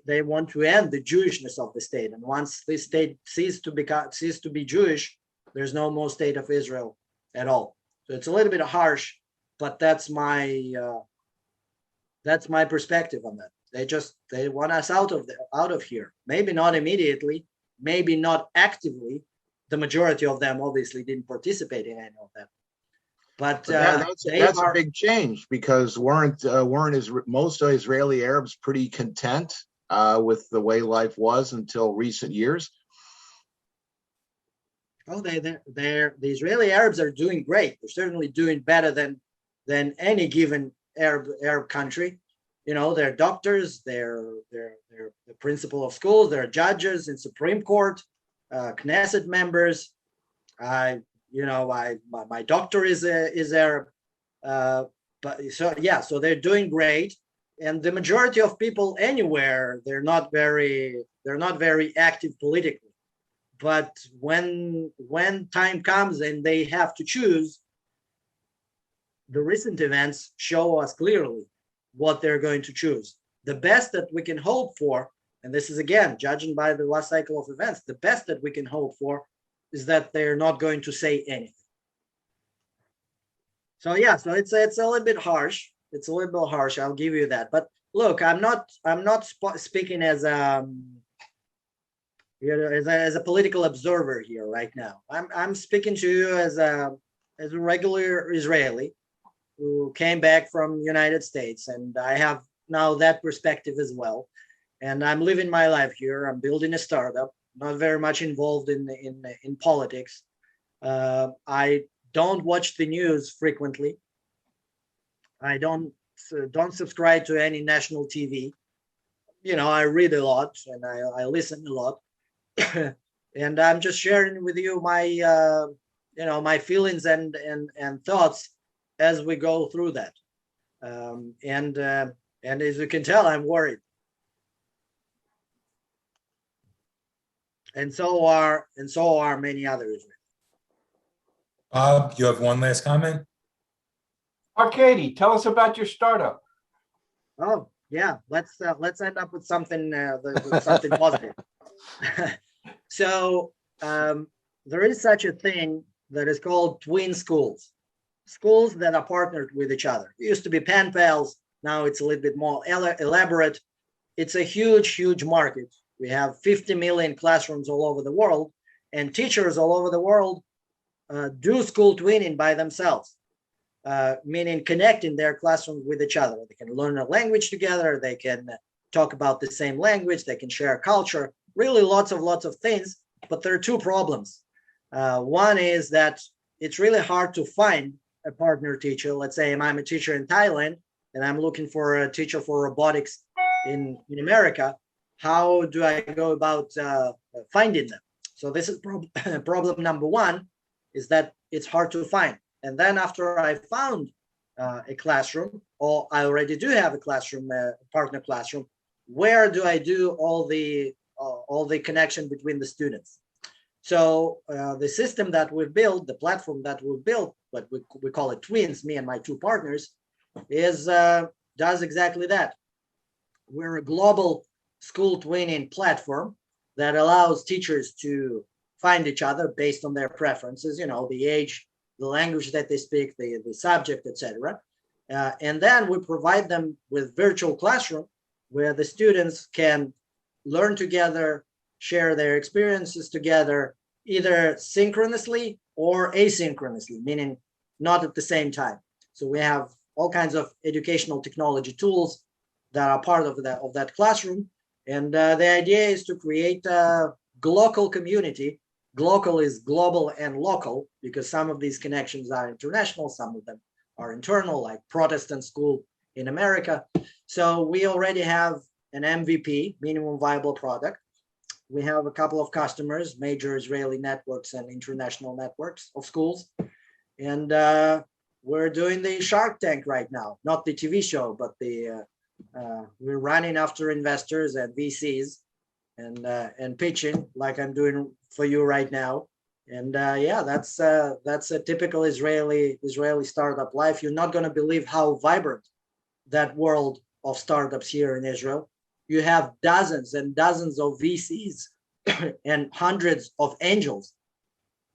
they want to end the Jewishness of the state, and once this state ceases to be Jewish, there's no more state of Israel at all. So it's a little bit harsh, but that's my perspective on that. They want us out of here. Maybe not immediately, maybe not actively. The majority of them obviously didn't participate in any of that. But that's a big change, because weren't most Israeli Arabs pretty content with the way life was until recent years? Oh, the Israeli Arabs are doing great. They're certainly doing better than any given Arab country. They're doctors, they're the principal of schools, they're judges in Supreme Court, Knesset members. My doctor is Arab, so they're doing great, and the majority of people anywhere, they're not very active politically. But when time comes and they have to choose, the recent events show us clearly what they're going to choose. The best that we can hope for, and this is again judging by the last cycle of events, the best that we can hope for is that they're not going to say anything. So it's a little bit harsh. It's a little bit harsh. I'll give you that. But look, I'm not speaking as a political observer here right now. I'm speaking to you as a regular Israeli who came back from the United States, and I have now that perspective as well. And I'm living my life here. I'm building a startup, not very much involved in politics. I don't watch the news frequently. I don't subscribe to any national TV. I read a lot and I listen a lot. And I'm just sharing with you my my feelings and thoughts as we go through that. And as you can tell, I'm worried. And so are many others. Bob, you have one last comment? Arkady, tell us about your startup. Oh yeah, let's end up with something something positive. So there is such a thing that is called twin schools that are partnered with each other. It used to be pen pals. Now it's a little bit more elaborate. It's a huge market. We have 50 million classrooms all over the world, and teachers all over the world do school twinning by themselves, meaning connecting their classrooms with each other. They can learn a language together. They can talk about the same language. They can share culture. Really, lots of things. But there are two problems. One is that it's really hard to find a partner teacher. Let's say I'm a teacher in Thailand and I'm looking for a teacher for robotics in America. How do I go about finding them? So this is problem number one, is that it's hard to find. And then after I found a classroom, or I already do have a classroom, partner classroom, where do I do all the connection between the students? So the system that we've built, the platform that we've built, but we call it Twins, me and my two partners, does exactly that. We're a global school twinning platform that allows teachers to find each other based on their preferences, the age, the language that they speak, the subject, etc. And then we provide them with virtual classroom where the students can learn together, share their experiences together, either synchronously or asynchronously, meaning not at the same time. So we have all kinds of educational technology tools that are part of that classroom. And the idea is to create a global community. Global is global and local, because some of these connections are international, some of them are internal, like Protestant school in America. So we already have an MVP, minimum viable product. We have a couple of customers, major Israeli networks and international networks of schools. And we're doing the Shark Tank right now, not the TV show, but we're running after investors and VCs and pitching like I'm doing for you right now. And yeah, that's a typical Israeli startup life. You're not going to believe how vibrant that world of startups here in Israel. You have dozens and dozens of VCs and hundreds of angels,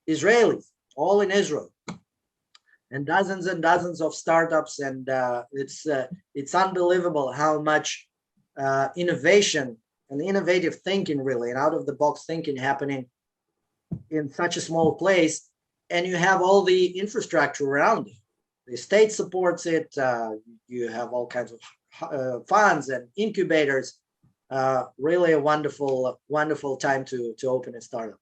Israelis, all in Israel, and dozens of startups. And it's unbelievable how much innovation and innovative thinking, really, and out of the box thinking happening in such a small place. And you have all the infrastructure around it. The state supports it. You have all kinds of funds and incubators. Really a wonderful time to open a startup.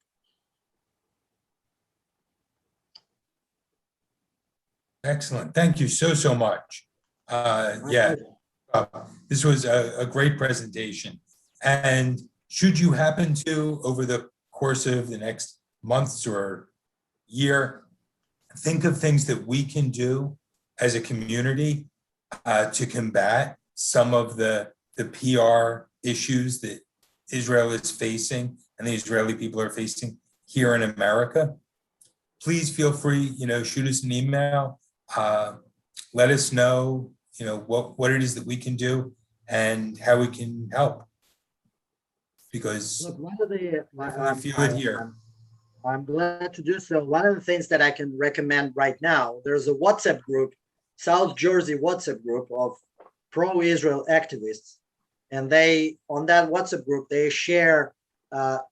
Excellent. Thank you so much. Yeah, this was a great presentation. And should you happen to, over the course of the next months or year, think of things that we can do as a community to combat some of the PR issues that Israel is facing and the Israeli people are facing here in America, please feel free, shoot us an email. Let us know, what it is that we can do and how we can help. Because look, I feel it here. I'm glad to do so. One of the things that I can recommend right now, there's a WhatsApp group, South Jersey WhatsApp group of pro-Israel activists. And on that WhatsApp group, they share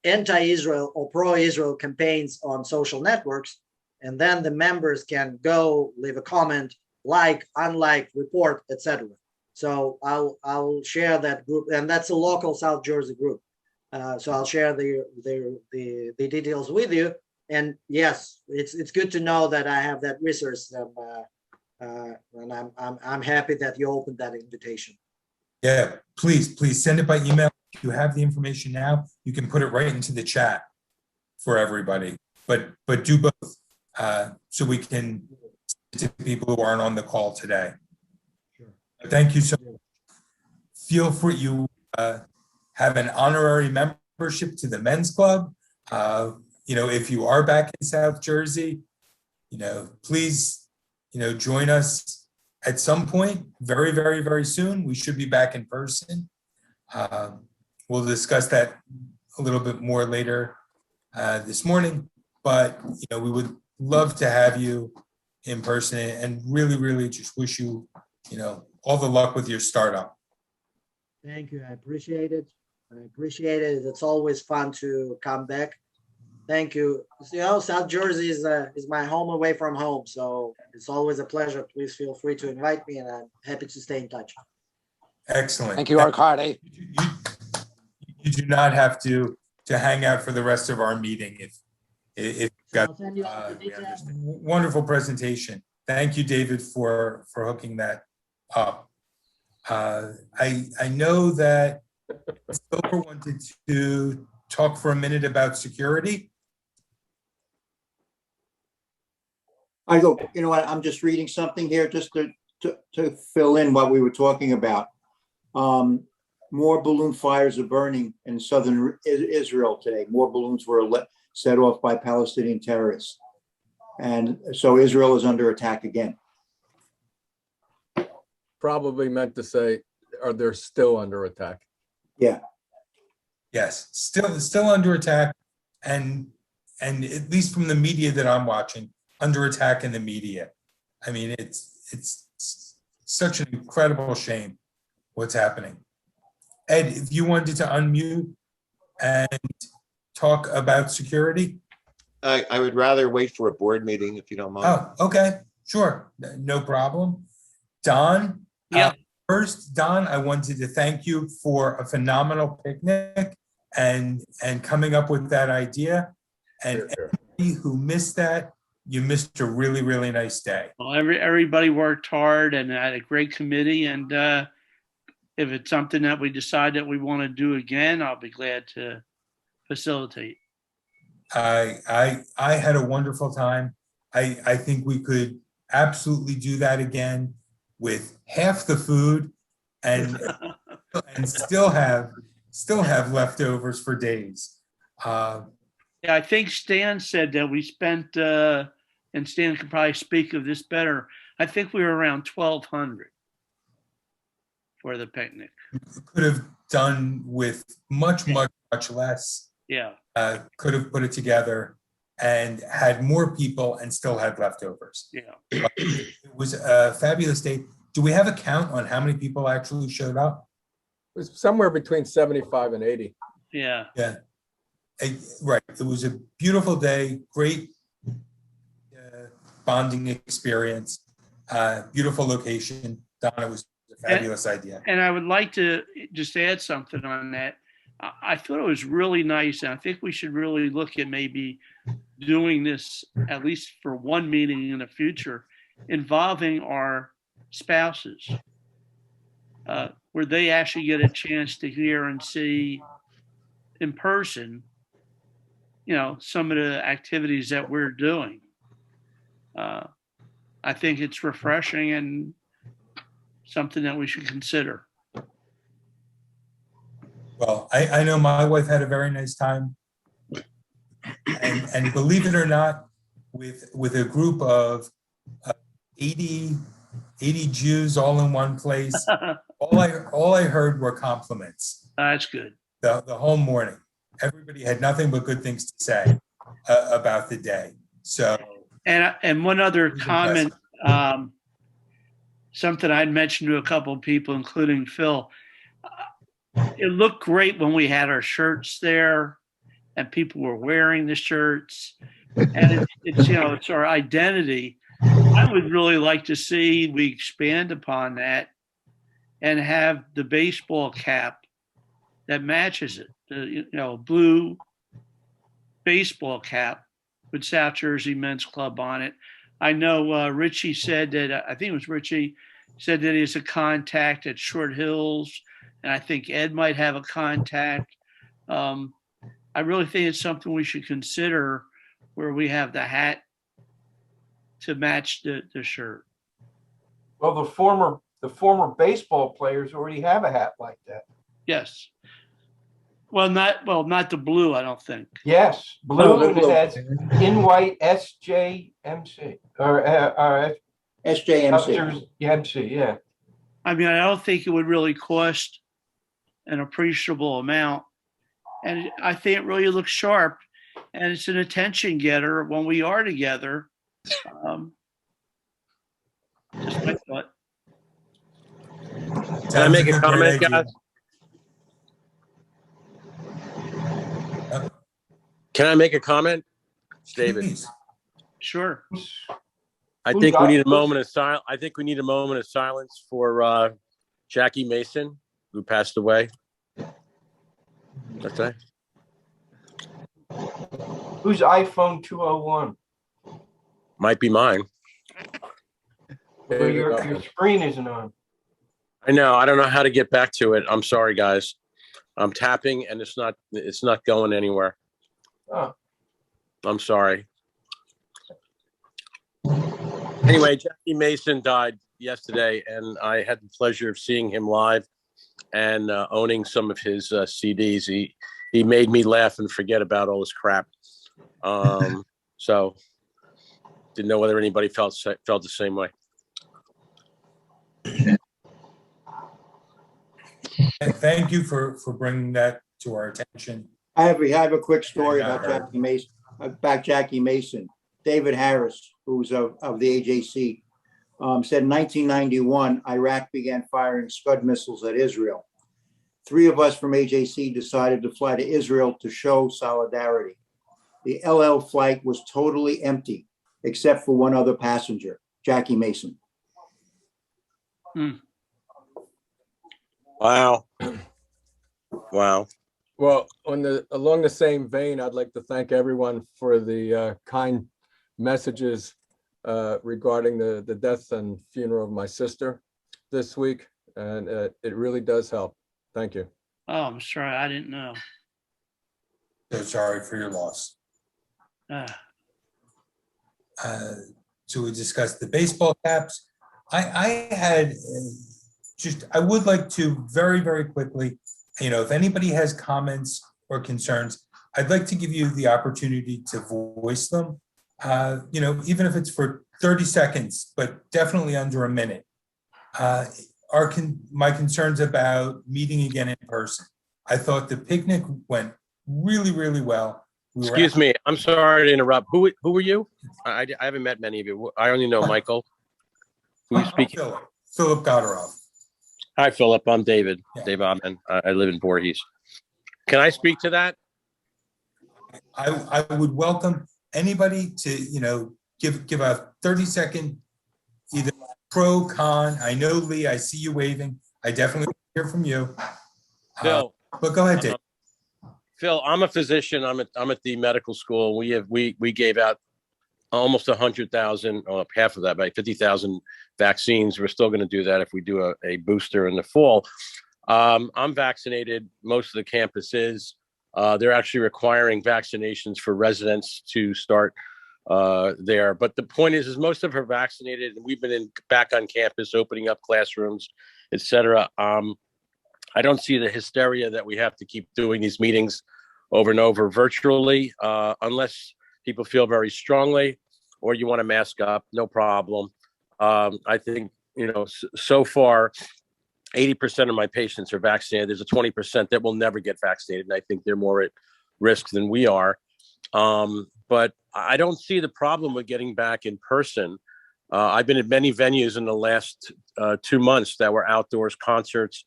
anti-Israel or pro-Israel campaigns on social networks. And then the members can go leave a comment, like, unlike, report, etc. So I'll share that group, and that's a local South Jersey group. So I'll share the details with you. And yes, it's good to know that I have that resource, and I'm happy that you opened that invitation. Yeah, please send it by email. If you have the information now, you can put it right into the chat for everybody. But do both so we can to people who aren't on the call today. Sure. Thank you so much. Feel free, you have an honorary membership to the men's club. If you are back in South Jersey, please, join us at some point, very, very, very soon. We should be back in person. We'll discuss that a little bit more later this morning, but we would love to have you in person and really, really just wish you, all the luck with your startup. Thank you. I appreciate it. It's always fun to come back. Thank you. South Jersey is my home away from home, so it's always a pleasure. Please feel free to invite me, and I'm happy to stay in touch. Excellent. Thank you, Arkady. You do not have to hang out for the rest of our meeting if you've got I'll send you all the details. wonderful presentation. Thank you, David, for hooking that up. I know that Silver wanted to talk for a minute about security. I go, you know what, I'm just reading something here just to fill in what we were talking about. More balloon fires are burning in southern Israel today. More balloons were set off by Palestinian terrorists. And so Israel is under attack again. Probably meant to say, are they still under attack? Yeah. Yes, still under attack, and at least from the media that I'm watching, under attack in the media. I mean, it's such an incredible shame what's happening. Ed, if you wanted to unmute and talk about security. I would rather wait for a board meeting if you don't mind. Oh, okay, sure, no problem. Don? Yeah. First, Don, I wanted to thank you for a phenomenal picnic and coming up with that idea. And anybody who missed that, you missed a really, really nice day. Well, everybody worked hard and had a great committee. And if it's something that we decide that we want to do again, I'll be glad to facilitate. I had a wonderful time. I think we could absolutely do that again with half the food and still have leftovers for days. Yeah, I think Stan said that we spent, and Stan can probably speak of this better, I think we were around 1,200 for the picnic. Could have done with much less. Yeah. Could have put it together and had more people and still had leftovers. Yeah. It was a fabulous day. Do we have a count on how many people actually showed up? It was somewhere between 75 and 80. Yeah. Yeah. Right. It was a beautiful day, great bonding experience, beautiful location. Donna, it was a fabulous idea. And I would like to just add something on that. I thought it was really nice, and I think we should really look at maybe doing this, at least for one meeting in the future, involving our spouses, where they actually get a chance to hear and see in person, some of the activities that we're doing. I think it's refreshing and something that we should consider. Well, I know my wife had a very nice time, and believe it or not, with a group of 80 Jews all in one place, all I heard were compliments. That's good. The whole morning, everybody had nothing but good things to say about the day. So, and one other comment, something I'd mentioned to a couple of people, including Phil. It looked great when we had our shirts there and people were wearing the shirts, and it's our identity. I would really like to see we expand upon that and have the baseball cap that matches it, the blue baseball cap with South Jersey Men's Club on it. I know Richie said that, I think it was Richie, said that he has a contact at Short Hills, and I think Ed might have a contact. I really think it's something we should consider, where we have the hat to match the shirt. Well, the former baseball players already have a hat like that. Yes. Not the blue, I don't think. Yes, blue, and it has in white SJMC or SJMC. MC, yeah. I mean, I don't think it would really cost an appreciable amount. And I think it really looks sharp, and it's an attention getter when we are together. Just my thought. Can I make a comment, guys? Can I make a comment? It's David. please. Sure. I think we need a moment of silence. I think we need a moment of silence for Jackie Mason, who passed away. Okay. Who's iPhone 201? Might be mine. Where your screen isn't on. I know. I don't know how to get back to it. I'm sorry, guys. I'm tapping and it's not going anywhere. Oh. I'm sorry. Anyway, Jackie Mason died yesterday, and I had the pleasure of seeing him live and owning some of his CDs. He made me laugh and forget about all this crap. So didn't know whether anybody felt the same way. And thank you for bringing that to our attention. I have a quick story about Jackie Mason. David Harris, who's of the AJC, said in 1991, Iraq began firing Scud missiles at Israel. 3 of us from AJC decided to fly to Israel to show solidarity. The LL flight was totally empty, except for one other passenger, Jackie Mason. Wow. Wow. Well, along the same vein, I'd like to thank everyone for the kind messages regarding the death and funeral of my sister this week, and it really does help. Thank you. Oh, I'm sorry. I didn't know. So sorry for your loss. So we discussed the baseball caps. I had I would like to very, very quickly, if anybody has comments or concerns, I'd like to give you the opportunity to voice them, even if it's for 30 seconds, but definitely under a minute. My concerns about meeting again in person. I thought the picnic went really, really well. Excuse me. I'm sorry to interrupt. Who were you? I haven't met many of you. I only know Michael. Who are you speaking? Philip Godorov. Hi, Philip. I'm David. Yeah. Dave Ottman. I live in Voorhees. Can I speak to that? I would welcome anybody to, give a 30-second either pro, con. I know, Lee, I see you waving. I definitely want to hear from you. Phil. But go ahead, Dave. Phil, I'm a physician. I'm at the medical school. We gave out almost 100,000, half of that, about 50,000 vaccines. We're still going to do that if we do a booster in the fall. I'm vaccinated. Most of the campus is. They're actually requiring vaccinations for residents to start there. But the point is most of her vaccinated, and we've been back on campus, opening up classrooms, etc. I don't see the hysteria that we have to keep doing these meetings over and over virtually, unless people feel very strongly, or you want to mask up, no problem. I think, so far, 80% of my patients are vaccinated. There's a 20% that will never get vaccinated, and I think they're more at risk than we are. But I don't see the problem with getting back in person. I've been at many venues in the last 2 months that were outdoors, concerts,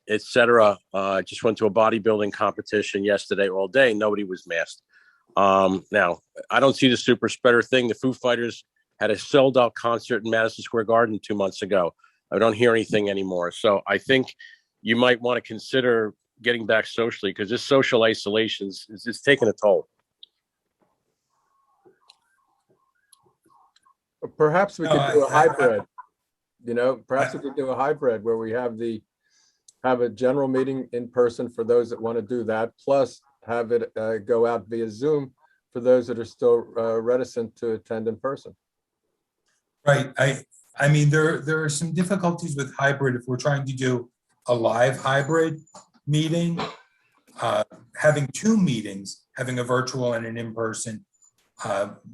etc. I just went to a bodybuilding competition yesterday all day. Nobody was masked. Now, I don't see the super spreader thing. The Foo Fighters had a sold out concert in Madison Square Garden 2 months ago. I don't hear anything anymore. So I think you might want to consider getting back socially, because this social isolation is taking a toll. Perhaps we could do a hybrid. Perhaps we could do a hybrid where we have a general meeting in person for those that want to do that, plus have it go out via Zoom for those that are still reticent to attend in person. Right. I mean, there are some difficulties with hybrid if we're trying to do a live hybrid meeting. Having 2 meetings, having a virtual and an in-person,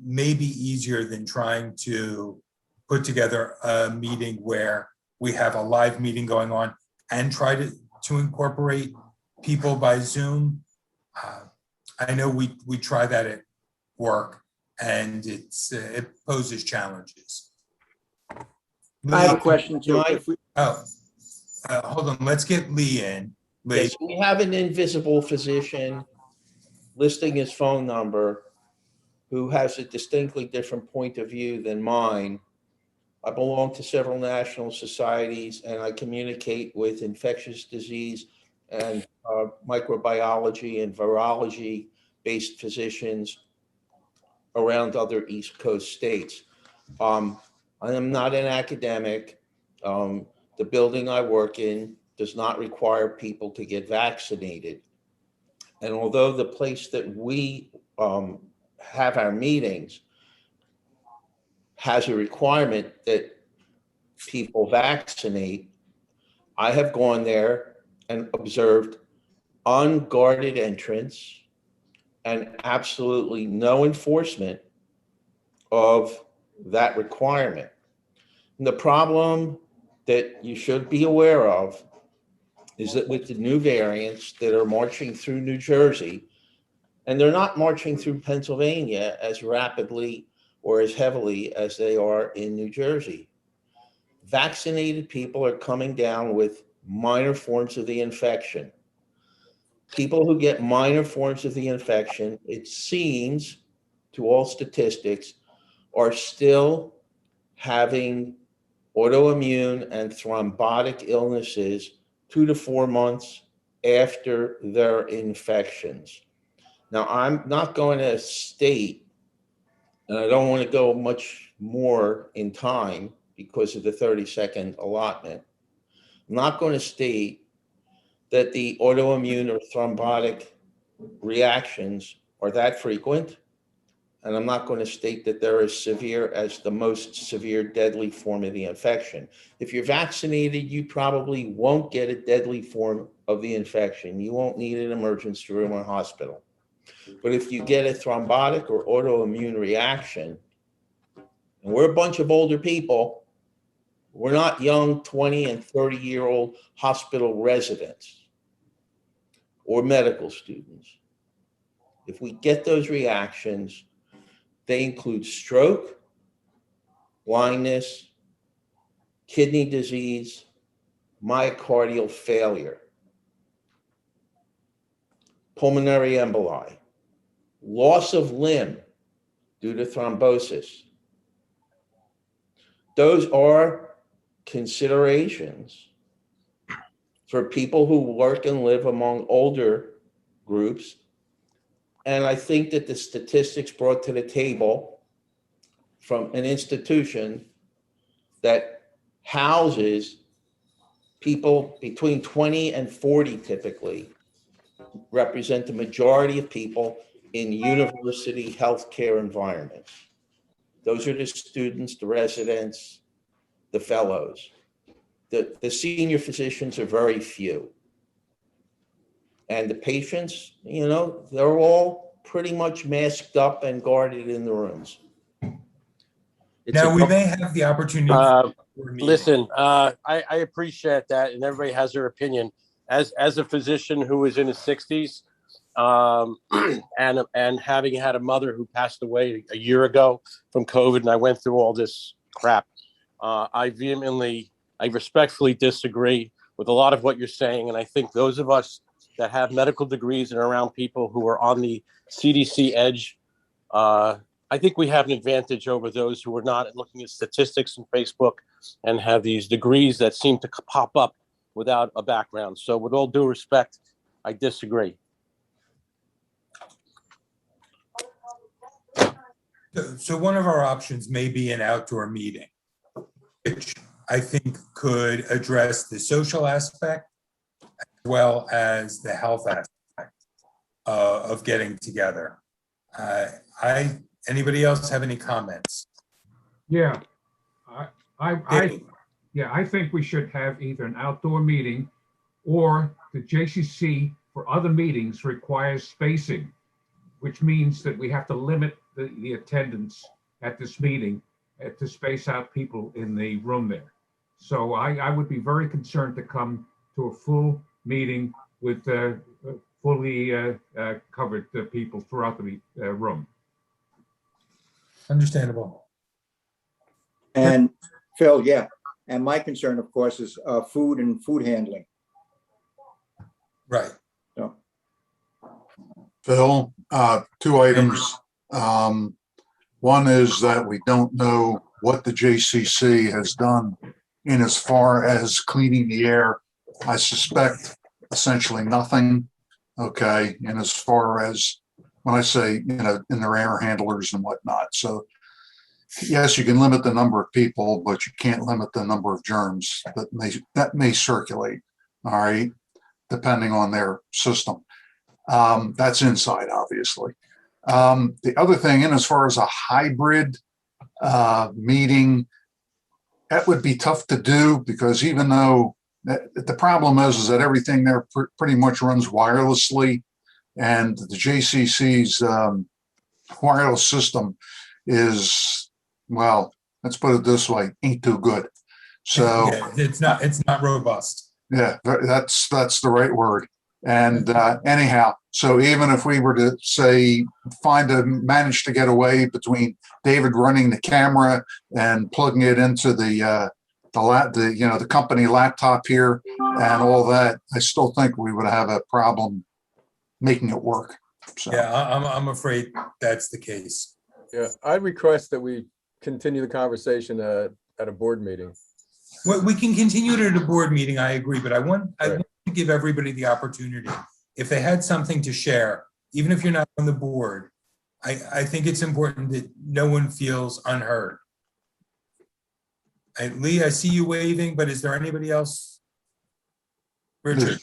may be easier than trying to put together a meeting where we have a live meeting going on and try to incorporate people by Zoom. I know we try that at work, and it poses challenges. I have a question too. Hold on. Let's get Lee in. Lee. Yes, we have an invisible physician listing his phone number who has a distinctly different point of view than mine. I belong to several national societies, and I communicate with infectious disease and microbiology and virology-based physicians around other East Coast states. I am not an academic. The building I work in does not require people to get vaccinated. And although the place that we have our meetings has a requirement that people vaccinate, I have gone there and observed unguarded entrance and absolutely no enforcement of that requirement. And the problem that you should be aware of is that with the new variants that are marching through New Jersey, and they're not marching through Pennsylvania as rapidly or as heavily as they are in New Jersey. Vaccinated people are coming down with minor forms of the infection. People who get minor forms of the infection, it seems, to all statistics, are still having autoimmune and thrombotic illnesses 2 to 4 months after their infections. Now, I'm not going to state, and I don't want to go much more in time because of the 30-second allotment. I'm not going to state that the autoimmune or thrombotic reactions are that frequent. And I'm not going to state that they're as severe as the most severe deadly form of the infection. If you're vaccinated, you probably won't get a deadly form of the infection. You won't need an emergency room or hospital. But if you get a thrombotic or autoimmune reaction, and we're a bunch of older people, we're not young 20 and 30-year-old hospital residents or medical students. If we get those reactions, they include stroke, blindness, kidney disease, myocardial failure, pulmonary emboli, loss of limb due to thrombosis. Those are considerations for people who work and live among older groups. And I think that the statistics brought to the table from an institution that houses people between 20 and 40 typically represent the majority of people in university healthcare environments. Those are the students, the residents, the fellows. The senior physicians are very few. And the patients, you know, they're all pretty much masked up and guarded in the rooms. Now, we may have the opportunity. Listen, I appreciate that, and everybody has their opinion. As a physician who is in his 60s, and having had a mother who passed away a year ago from COVID, and I went through all this crap, I respectfully disagree with a lot of what you're saying, and I think those of us that have medical degrees and are around people who are on the CDC edge, I think we have an advantage over those who are not, looking at statistics on Facebook and have these degrees that seem to pop up without a background. So with all due respect, I disagree. So one of our options may be an outdoor meeting, which I think could address the social aspect as well as the health aspect of getting together. Anybody else have any comments? Yeah, I think we should have either an outdoor meeting or the JCC for other meetings requires spacing, which means that we have to limit the attendance at this meeting to space out people in the room there. So I would be very concerned to come to a full meeting with fully covered people throughout the room. Understandable. And Phil, yeah, and my concern, of course, is food and food handling. Right. So, Phil, 2 items. One is that we don't know what the JCC has done in as far as cleaning the air. I suspect essentially nothing. Okay. And as far as when I say, you know, in their air handlers and whatnot. So yes, you can limit the number of people, but you can't limit the number of germs that may circulate. All right. Depending on their system. That's inside, obviously. The other thing, and as far as a hybrid meeting, that would be tough to do because even though the problem is that everything there pretty much runs wirelessly, and the JCC's wireless system is, well, let's put it this way, ain't too good. So yeah, it's not robust. Yeah, that's the right word. And anyhow, So even if we were to say, manage to get away between David running the camera and plugging it into the company laptop here and all that, I still think we would have a problem making it work. So. Yeah, I'm afraid that's the case. Yeah, I'd request that we continue the conversation at a board meeting. Well, we can continue it at a board meeting, I agree, but I want Right. to give everybody the opportunity. If they had something to share, even if you're not on the board, I think it's important that no one feels unheard. Lee, I see you waving, but is there anybody else? Richard?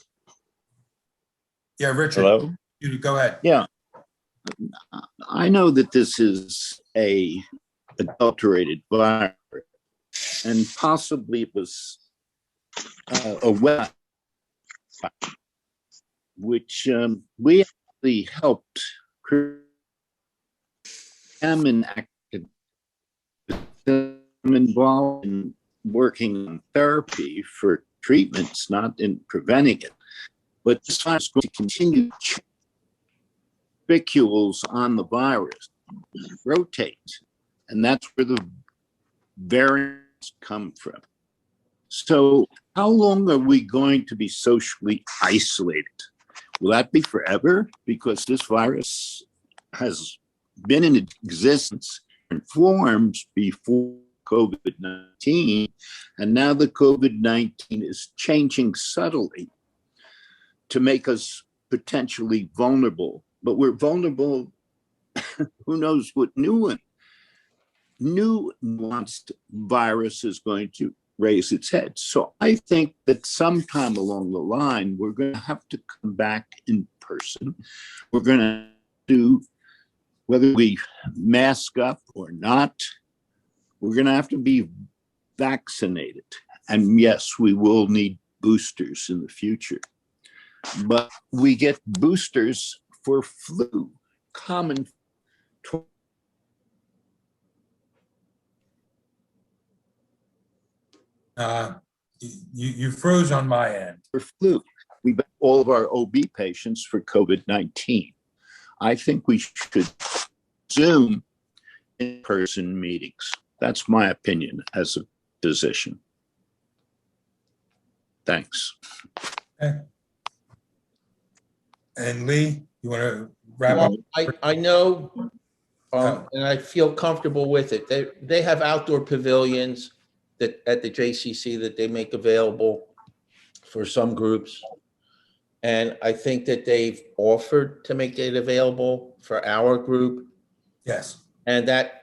Yeah, Richard. Hello? You go ahead. Yeah. I know that this is a adulterated virus, and possibly it was a web, which we actually helped examine involved in working on therapy for treatments, not in preventing it. But this virus is going to continue to spicules on the virus rotate, and that's where the variants come from. So how long are we going to be socially isolated? Will that be forever? Because this virus has been in existence in forms before COVID-19, and now the COVID-19 is changing subtly to make us potentially vulnerable. But we're vulnerable, who knows what new nuanced virus is going to raise its head. So I think that sometime along the line, we're going to have to come back in person. We're going to do, whether we mask up or not, we're going to have to be vaccinated. And yes, we will need boosters in the future. But we get boosters for flu, common. You froze on my end. For flu, we got all of our OB patients for COVID-19. I think we should Zoom in-person meetings. That's my opinion as a physician. Thanks. Okay. And Lee, you want to wrap up? I know, and I feel comfortable with it. They have outdoor pavilions that at the JCC that they make available for some groups. And I think that they've offered to make it available for our group. Yes. And that,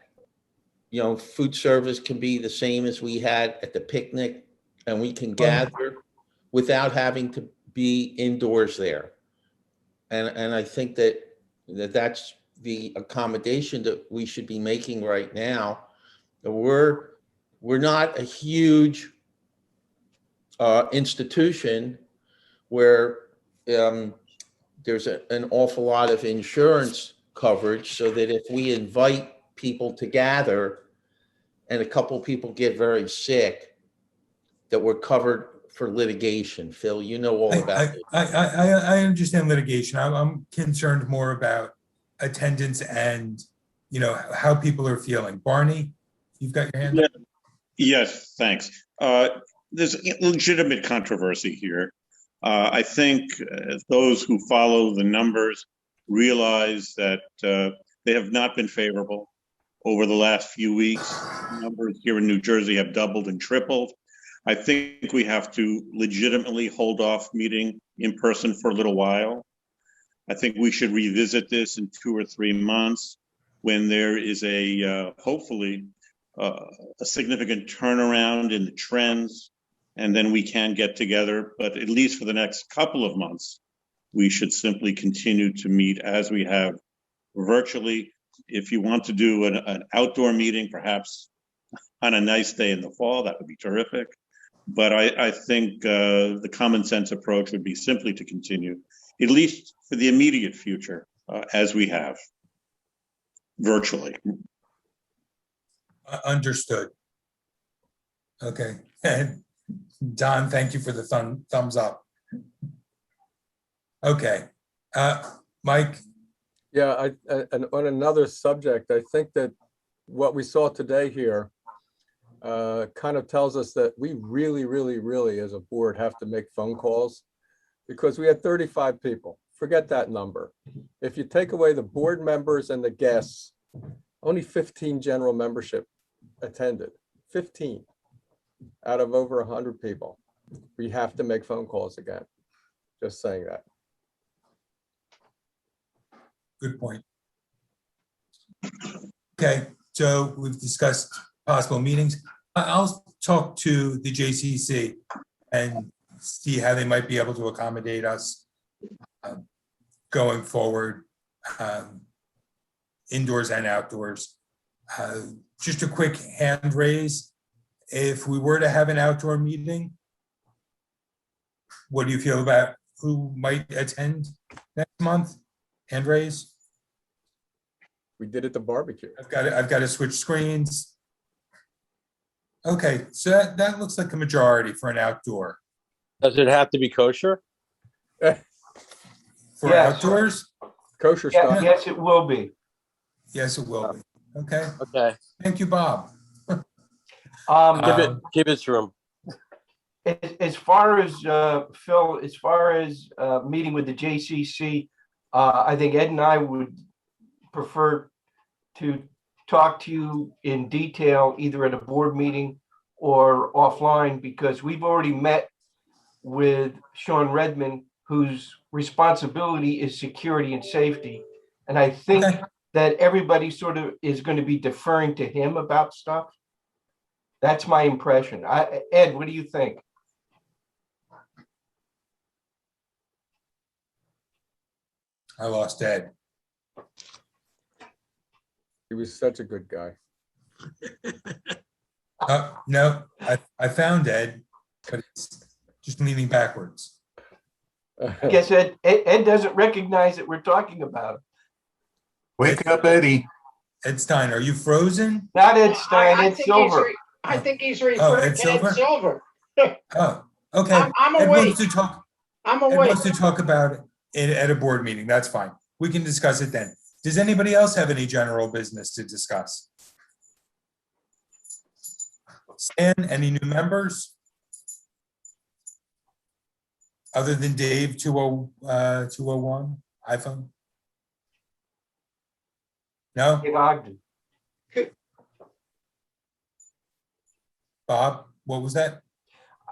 food service can be the same as we had at the picnic, and we can gather without having to be indoors there. And I think that's the accommodation that we should be making right now. We're not a huge institution where there's an awful lot of insurance coverage, so that if we invite people to gather and a couple people get very sick, that we're covered for litigation. Phil, you know all about it. I understand litigation. I'm concerned more about attendance and, how people are feeling. Barney, you've got your hand up? Yes, thanks. There's legitimate controversy here. I think those who follow the numbers realize that they have not been favorable over the last few weeks. Numbers here in New Jersey have doubled and tripled. I think we have to legitimately hold off meeting in person for a little while. I think we should revisit this in 2 or 3 months when there is hopefully a significant turnaround in the trends, and then we can get together. But at least for the next couple of months, we should simply continue to meet as we have virtually. If you want to do an outdoor meeting, perhaps on a nice day in the fall, that would be terrific. But I think the common sense approach would be simply to continue, at least for the immediate future, as we have, virtually. Understood. Okay. And Don, thank you for the thumbs up. Okay. Mike? Yeah, and on another subject, I think that what we saw today here kind of tells us that we really, as a board, have to make phone calls, because we had 35 people. Forget that number. If you take away the board members and the guests, only 15 general membership attended. 15 out of over 100 people. We have to make phone calls again. Just saying that. Good point. Okay, so we've discussed possible meetings. I'll talk to the JCC and see how they might be able to accommodate us going forward, indoors and outdoors. Just a quick hand raise. If we were to have an outdoor meeting, what do you feel about who might attend next month? Hand raise. We did at the barbecue. I've got to switch screens. Okay, so that looks like a majority for an outdoor. Does it have to be kosher? For Yes. outdoors? Kosher Yeah, stuff. yes, it will be. Yes, it will be. Okay, Okay. thank you, Bob. Give it to him. As far as Phil, as far as meeting with the JCC, I think Ed and I would prefer to talk to you in detail, either at a board meeting or offline, because we've already met with Sean Redmond, whose responsibility is security and safety. And I think Okay. that everybody sort of is going to be deferring to him about stuff. That's my impression. Ed, what do you think? I lost Ed. He was such a good guy. No, I found Ed, but it's just leaning backwards. I guess Ed doesn't recognize that we're talking about him. Wake up, Eddie. Ed Stein, are you frozen? Not Ed Stein, Ed Silver. I think he's Oh, referring Ed to Ed Silver? Silver. Oh, okay. I'm Ed awake. wants to talk. I'm Ed awake. wants to talk about it at a board meeting. That's fine. We can discuss it then. Does anybody else have any general business to discuss? Stan, any new members? Other than Dave 201 iPhone? No? Dave Ogden. Bob, what was that?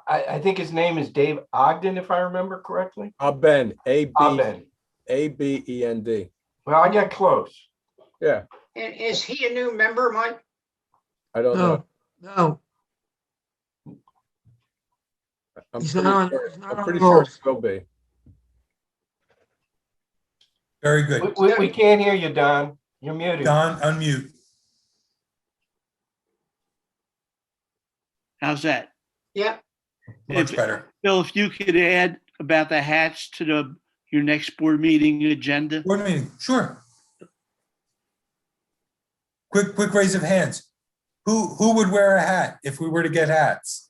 I think his name is Dave Ogden, if I remember correctly. Ben, Abend. A-B-E-N-D. Well, I got close. Yeah, And is he a new member, Mike? I don't know. No. I'm He's pretty not on- sure- he's not I'm on pretty the sure list. it will be. Very good. We can't hear you, Don. You're muted. Don, unmute. How's that? Yeah. Much better. Bill, if you could add about the hats to your next board meeting agenda. Board meeting, sure. Quick raise of hands. Who would wear a hat if we were to get hats?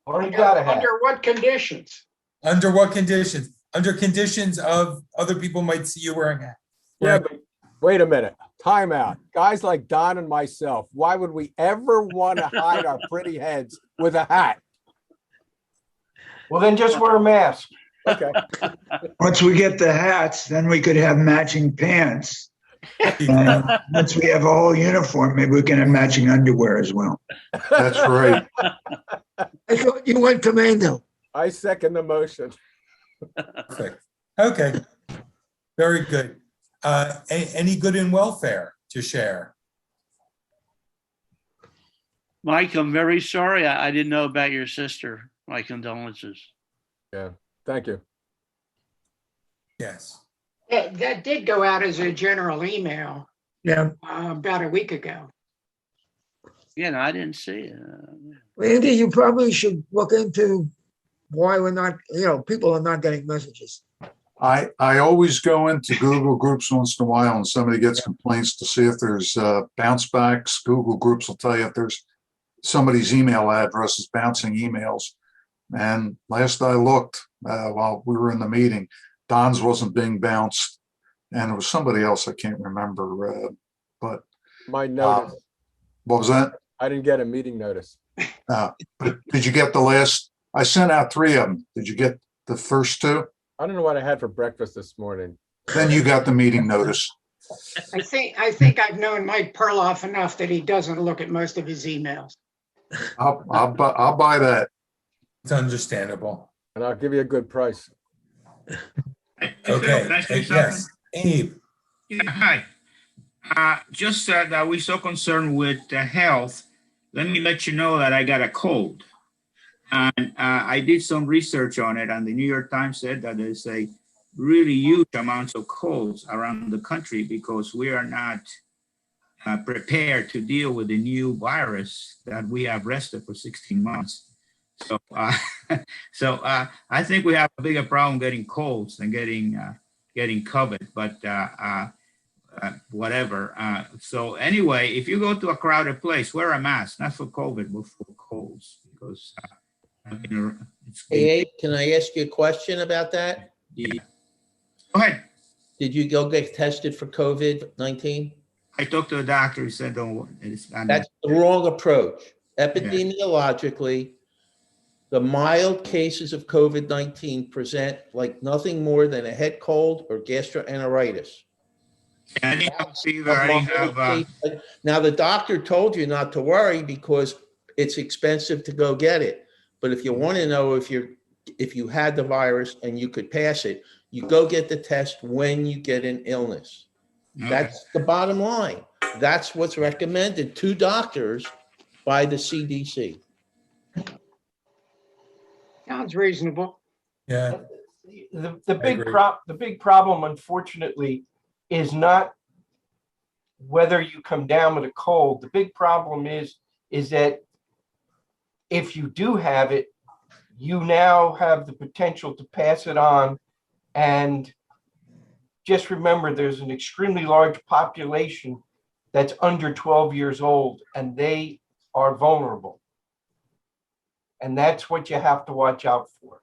Already got a hat. Under what conditions? Under what conditions? Under conditions of other people might see you wearing a hat. Yeah, but wait a minute. Time out. Guys like Don and myself, why would we ever want to hide our pretty heads with a hat? Well, then just wear a mask. Okay. Once we get the hats, then we could have matching pants. And once we have a whole uniform, maybe we can have matching underwear as well. That's right. I thought you went commando. I second the motion. Perfect. Okay. Very good. Any good in welfare to share? Mike, I'm very sorry. I didn't know about your sister. My condolences. Yeah, thank you. Yes. That did go out as a general email Yeah. about a week ago. Yeah, no, I didn't see it. Andy, you probably should look into why we're not, people are not getting messages. I always go into Google Groups once in a while and somebody gets complaints to see if there's bounce backs. Google Groups will tell you if there's somebody's email address is bouncing emails. And last I looked, while we were in the meeting, Don's wasn't being bounced. and it was somebody else I can't remember. But My notice, what was that? I didn't get a meeting notice. But did you get the last? I sent out 3 of them. Did you get the first 2? I don't know what I had for breakfast this morning. Then you got the meeting notice. I think I've known Mike Perloff enough that he doesn't look at most of his emails. I'll buy that. It's understandable. And I'll give you a good price. Okay, Can I say yes, Abe. Yeah, hi. Just that we're so concerned with health. Let me let you know that I got a cold. And I did some research on it, and the New York Times said that there's a really huge amounts of colds around the country because we are not prepared to deal with the new virus that we have rested for 16 months. So, I think we have a bigger problem getting colds than getting COVID, but whatever. So anyway, if you go to a crowded place, wear a mask, not for COVID, but for colds, because Hey, Abe, can I ask you a question about that? Yeah. Go ahead. Did you go get tested for COVID-19? I talked to the doctor. He said, "Don't." That's the wrong approach. Epidemiologically, the mild cases of COVID-19 present like nothing more than a head cold or gastroenteritis. I didn't have fever. I didn't have. Now, the doctor told you not to worry because it's expensive to go get it. But if you want to know if you had the virus and you could pass it, you go get the test when you get an illness. Okay. That's the bottom line. That's what's recommended to doctors by the CDC. Sounds reasonable. Yeah. The big problem, unfortunately, is not whether you come down with a cold. The big problem is that if you do have it, you now have the potential to pass it on. And just remember, there's an extremely large population that's under 12 years old, and they are vulnerable. And that's what you have to watch out for.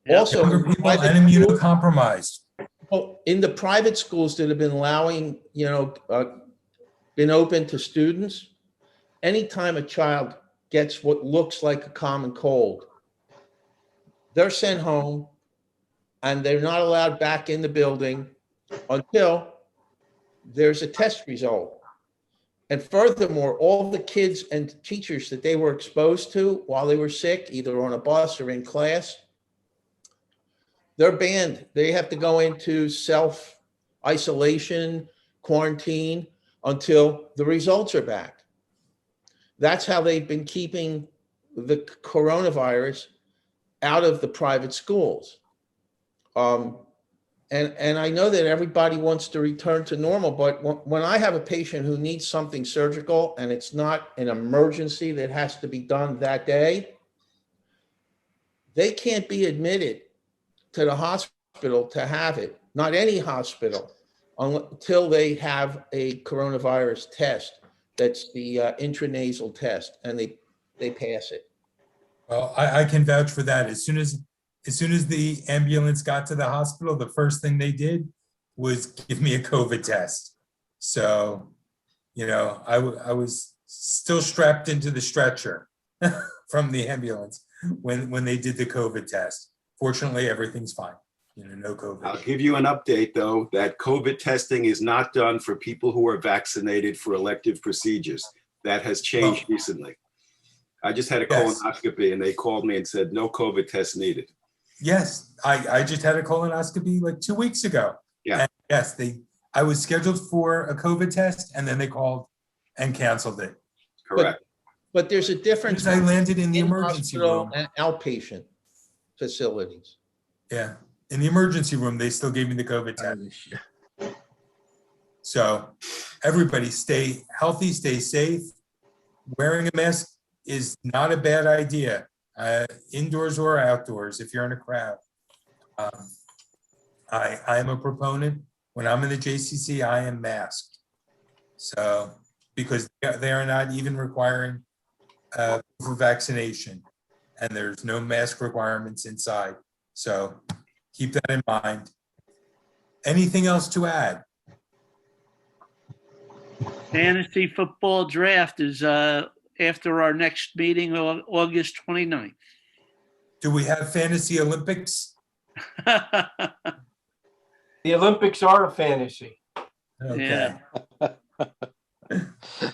Also, Younger people and immunocompromised. well, in the private schools that have been allowing, been open to students, anytime a child gets what looks like a common cold, they're sent home and they're not allowed back in the building until there's a test result. And furthermore, all the kids and teachers that they were exposed to while they were sick, either on a bus or in class, they're banned. They have to go into self-isolation, quarantine until the results are back. That's how they've been keeping the coronavirus out of the private schools. And I know that everybody wants to return to normal, but when I have a patient who needs something surgical and it's not an emergency that has to be done that day, they can't be admitted to the hospital to have it, not any hospital, until they have a coronavirus test. That's the intranasal test, and they pass it. Well, I can vouch for that. As soon as the ambulance got to the hospital, the first thing they did was give me a COVID test. So, I was still strapped into the stretcher from the ambulance when they did the COVID test. Fortunately, everything's fine. No COVID. I'll give you an update, though, that COVID testing is not done for people who are vaccinated for elective procedures. That has changed recently. I just had a colonoscopy and they called me and said, no COVID test needed. Yes, I just had a colonoscopy like 2 weeks ago. Yeah. And yes, I was scheduled for a COVID test and then they called and canceled it. Correct. But there's a difference. I landed in the emergency room and outpatient facilities. Yeah. In the emergency room, they still gave me the COVID test. So everybody stay healthy, stay safe. Wearing a mask is not a bad idea, indoors or outdoors, if you're in a crowd. I am a proponent. When I'm in the JCC, I am masked. So, because they are not even requiring for vaccination, and there's no mask requirements inside. So keep that in mind. Anything else to add? Fantasy football draft is after our next meeting on August 29th. Do we have fantasy Olympics? The Olympics are a fantasy. Okay.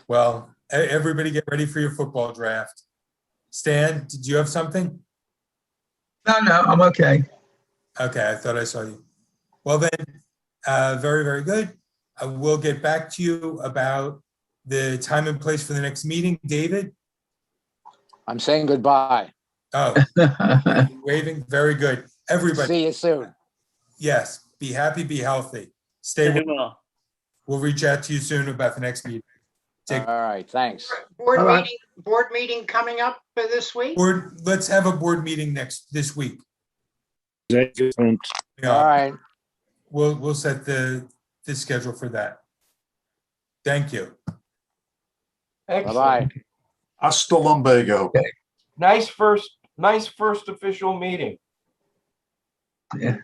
Well, everybody get ready for your football draft. Stan, did you have something? No, I'm okay. Okay, I thought I saw you. Well then, very, very good. I will get back to you about the time and place for the next meeting. David? I'm saying goodbye. Oh, waving. Very good. Everybody. See you soon. Yes. Be happy, be healthy. Stay well. We'll reach out to you soon about the next meeting. All right, thanks. Board meeting coming up this week? Let's have a board meeting this week. Excellent. All right. We'll set the schedule for that. Thank you. Excellent. Bye-bye. Hasta lumbago. Nice first official meeting. Yeah.